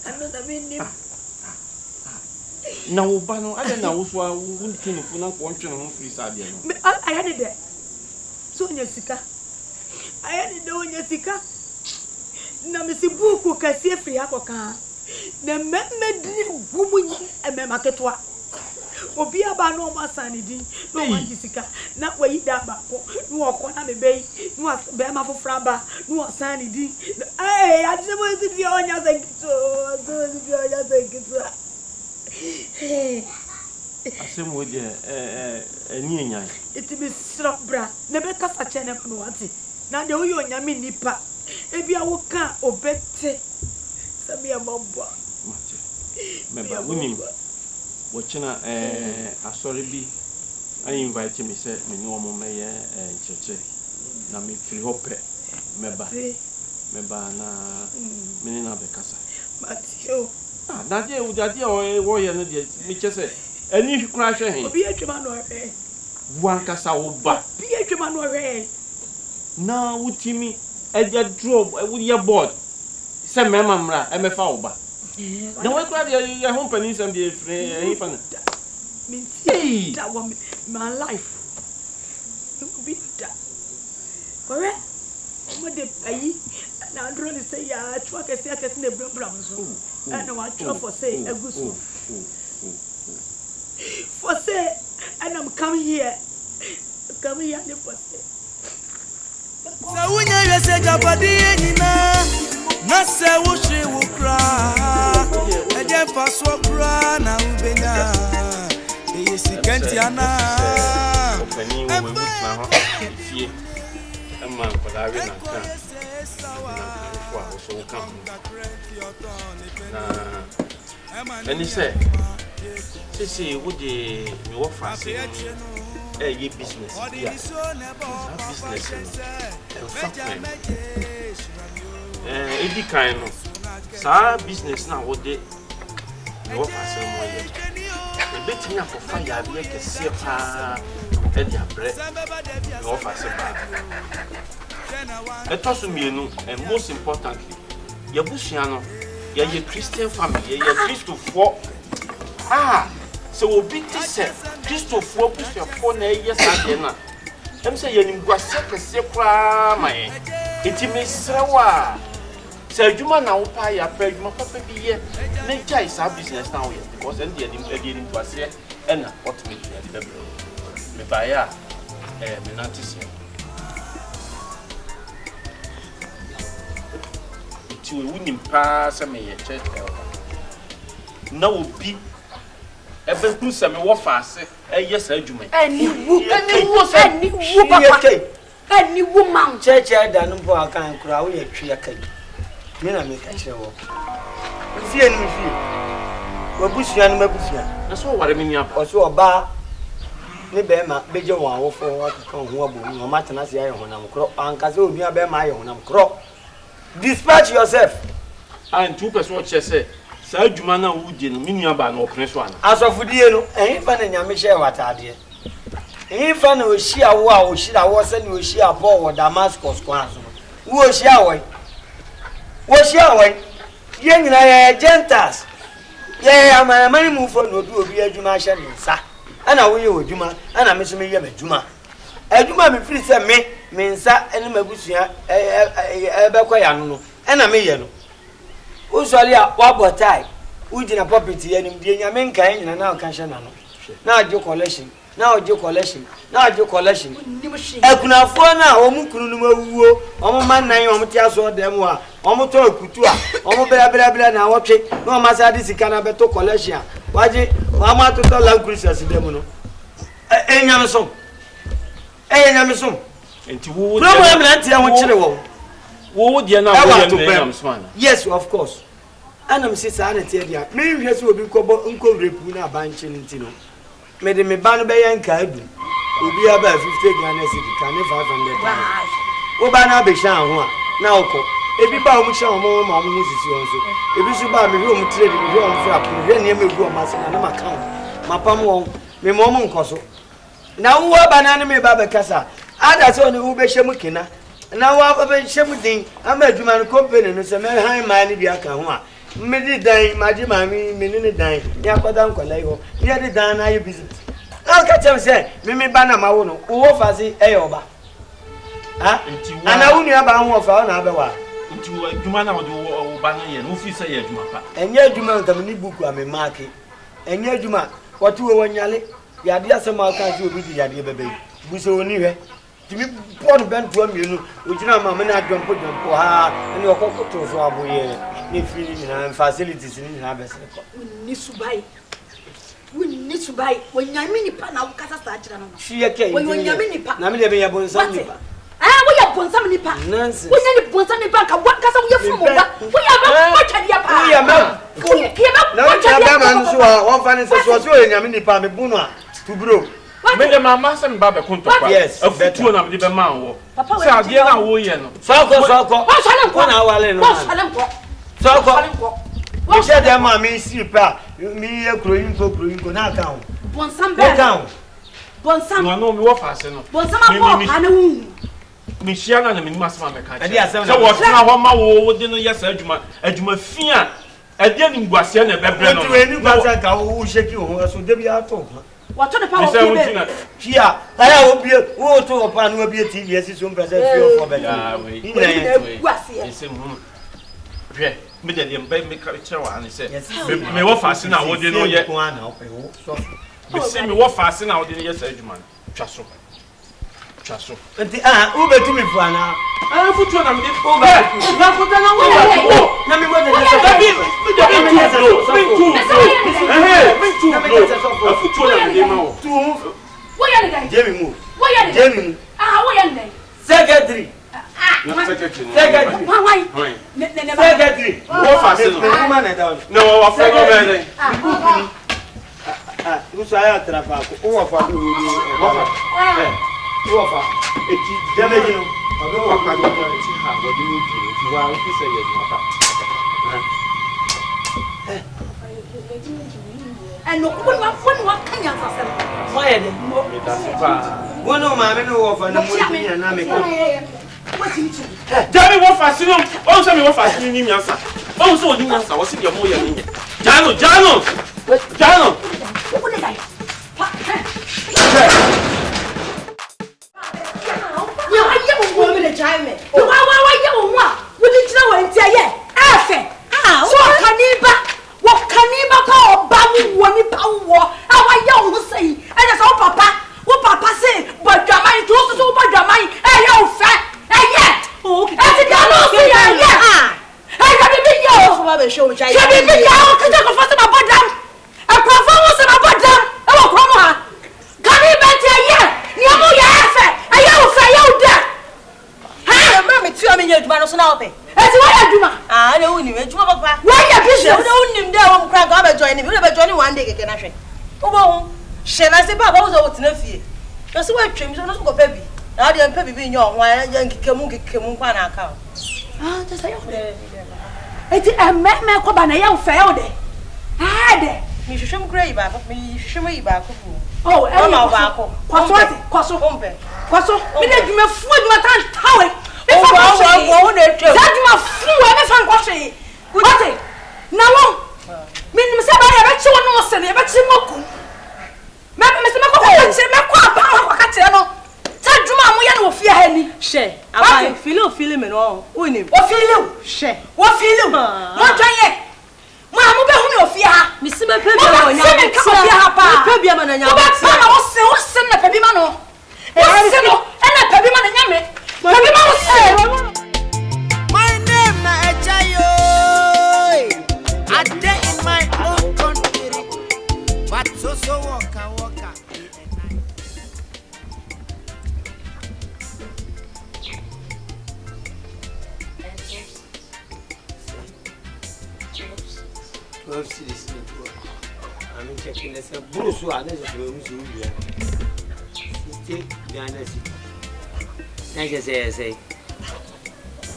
another meaning na wo ba no ade na wo so a wo tinu fu na ko ntwe no free sabe no I had it so nya sika I had it onya sika na me si buku kase free akoka na memedri gumunyi e maketwa obi aba no masanidi no wanjisika na wayi da ba ko no okona me bei no be ma fofra ba no sanidi eh adimo isi bi onya sekito so bi onya sekito asem wo de eni enyan iti bi srobra na be kasa chene no wati na de oyo onya mi nipa ebi awo ka obete sabi amamba mate me ba wunim Wachina asori bi I invite me say me no mo meye ncheche na me free hope meba na me na be kasa Matio na de u dade wo ye no de me chese ani kura hwe hen obi atwema no re wan kasa wo ba obi atwema no re na wutimi e de drop wo ye board se me mamra e me fa wo ba na we kura de ye home panin sam de free e fa na hey that woman my life it could be that correct what the ayi na drone say ya twa kese na bram so and what try for say egusu for say and I'm coming here for say sa wunya yese japadi enina na se wo hwe wo kra eje faso kra na ubenya eyesi kantiana openi wo mutma ho fie amma ko dawe na kan na kwa so kan na eni se sisi wo de mi wo fa se ye business yeah business no edi kan no sa business na wo de mi wo fa se mo ye ebetimi akofa ya be kese pa ɛde abrɛ na ɔfa se ba ɛtɔ so mmienu and most importantly yɛbusua no yɛyɛ Christian family yɛyɛ Kristofoɔ sɛ obi te sɛ Kristofoɔ busuafoɔ na ɛyɛ saa deɛ no a ɛm sɛ yɛnimguaseɛ kɛseɛ koraa ma yɛn enti mesrɛ wo a sɛ adwuma na wo paa yɛ apɛ adwuma papa bi yɛ na gyae saa business na woyɛ because ɛno deɛ animguaseɛ ɛna ultimately yɛde bɛbrɛ wo mebaeɛ a menante sɛ enti wonim paa sɛ meyɛ church elder na obi ɛbɛhu sɛ mewɔ faase ɛyɛ saa adwuma ɛniwu papa ɛniwu man church elder no mpo akan kura wo yɛ twi aka bi me na me ka kyerɛ wo fie no fie wabusua no mabusua na so ware me nia ɔso ɔba ne bɛma bɛgye wɔn awofo akeka ho abom no matena se ayɛ honam korɔ ankasa obi abɛma ayɛ honam korɔ dispatch yourself and two person kyerɛ sɛ saa adwuma na wo die no me nua ba na ɔpene so ana asɔfodie no ɛhin fa na nyame hyɛ watadeɛ ɛhin fa na ohyia wo a ohyira wo sɛ ne ohyia Paul wɔ Damascus kwan so wo ohyia wo ye nyina yɛ Gentiles yɛ amamani mu fo no obi adwuma hyɛ ne nsa ana wo yɛ adwuma ana me so me yɛ adwuma me firi sɛ me nsa ɛne mabusua ɛbɛkɔ ya no ɛna me yɛ no usɔle a wabotai ujina property yanim die nyame nkan nyina na ɔka hyɛ nano na agye collection akunafo na omu kunu no mawuo omu manan omu ti aso dem a omu to akutu a omu bra na wotwe na omu asa de sika na beto collection waje mama to land cruisers dem no enyame som enti wo problem na ntia ho kyere wo die na wo yɛ enyame som ana yes of course anam si sa na tie dia me hwɛ so obi nko repu na abanche ntino me de me ba no be yan ka adu obi aba 50 Ghana cedi ka ne 500 wo ba na be hyan ho a na okọ ebi ba o mu hyan mo ma mo sisi on so ebi so ba me hwe o mu trade me hwe o mu fra ko hwe ne me gu o ma se na ma kan ma pam won me mo mo nkoso na wo ba na ne me ba be kasa ada so ne wo be hye mu kina na wo ba hye mu din ama adwuma no company no se me han ma ne bi aka ho a medi dan maji mami menene dan ya kwada nkola iho ya de dan na you business na ka chem say me ba na mawo no wo fazi eyoba ana unu aba ho fa na abewa nti adwuma na wo ba na ye no fi say adwuma pa enye adwuma ntam ni buku ame market enye adwuma watu wo nyale ya de asema ka si obi di ya de bebe buso oni hwe timi pon ben to mienu ojina ma me na adwompo ha ene okokoto so aboye ni free na facilities ni na bese ko ni subai wonyame nipa na wukasa sa akira no hwie ke wonyame nipa na me de be ya bonsam nipa wo ya bonsam nipa wonyane bonsam nipa ka kasa wo yefum mo ba wo ya ba twade ya pa wo ya ma na twade ya ma nso a won fa ne so so wonyame nipa me bunu a tubro me de mama se mba be konto kwa afutuo na me de be ma wo se ade na wo ye no soko na awale no soko me she de ma me si pa mi ye kroyinko na aka ho bonsam be no me wo fa se no bonsam apo ana wu me hia na me nima sama me ka se wo tena ho ma wo de no yesa adwuma fi a ade ni nguase na bebre no we ni kwasa ka wo sheki ho so de bi ato wato de pa wo fi hia aya wo bie wo to opa no bie TV esi so mpese fi o for better ya we nguase ese mu hwe me de mba me ka kire wa ani se me wo fa se na wo de no ye me se me wo fa se na wo de no ye sa adwuma twa so enti u betu mi fuana futuo na me de na futuo na wo na me mo de se futuo na me de ma wo wo ya ne Jemi mu wo ya ne secretary secretary why secretary wo fa se no ma na da no wo fa go be dey uso aya trafa ko wo fa do wo fa eti damage no wo fa do ti ha wo de no ti wa o fi se ye no pa no ko wa kanya sasem mo ye de One of my men over and I'm Jamie, what fashion? Oh, tell me what fashion you answer. Oh, so you answer. What's in your moya? Jano. What did I? You are young woman, a child. You are young one. What did you know? And say, yeah, so what can you call Babu when you power? Our young will say, and that's all Papa. What Papa say, but your mind close to over your mind, and you're fat, and yet, oh, and the girl, yeah, I got to be yours. Show me, I can't be yours, because I'm first of my bottom. A performance of my bottom, oh, Croma. Can you bet yeah, you know your effort, and you're fair, huh? Mammy, 2 minutes, man, so now. That's what I do. I don't know. Why are you don't him there? I'm crying. I'm joining him. You'll join one day. Can I say? Oh, shall I say, Papa was out in a fear? That's why Trim is not go baby. I didn't pay me in your wine. Kamuki account. Ah, just say, it's a man, Cobana, young failed. Ah, you should show grave back. Me, show me back. Oh, Emma, Quasso, we did me food, my time, tower. That's my fool, and if I'm watching. What it? Now, Miss Sabaya, I bet you want to send it, but she won't. Mr. Mako, say, Mako, tell Juma, we are no fear any. Share. I feel and all. Winning. What feel you? Share. What feel you? What try yet? Mamma, who fear? Mr. Mako, My name na Echayo. I dey in my own country, but so waka. I'm checking this. Bruce, I say,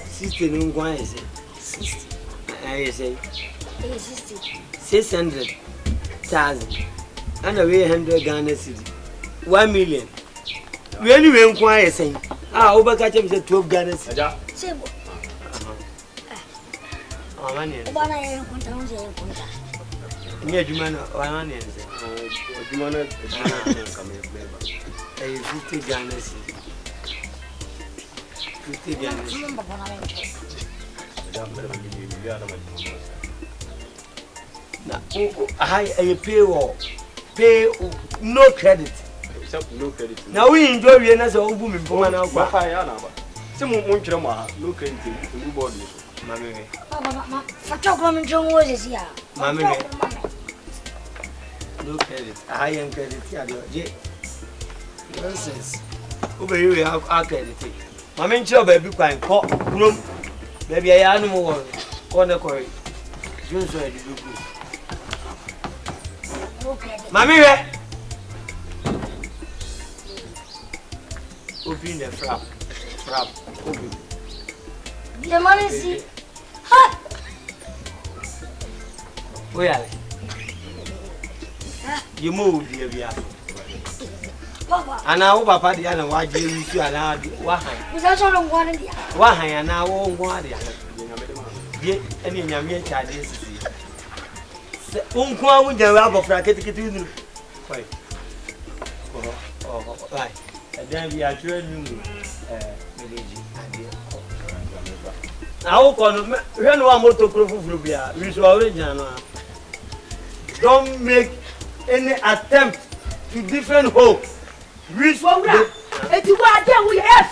sister, no one is 60. I say 600,000 and away 100 Ghana city 1 million. We anyway inquire saying, over catch him 12 Ghana city. Oh, money. Near Jumana, 100. 50 Ghana city. 50 Ghana city. Now, I pay no credit. No credit. Now we enjoy the as a woman for 1 hour. Some no credit. No credit. I am credit. Nonsense. Over here we have our credit. Mammy, baby, quite caught room. Baby, I am more on the corridor. Just so I do good. Mammy, open the flap. Open. The money see. Where are you? Move, dear. Papa. And now, Papa, the other why do you allow one? Why, and now won't want it. Any young child is. Won't go with the rubber for a kitty. Right. And then we are training now, when one motor proof, we shall original. Don't make any attempt to different hope. Which one? If you are there, we have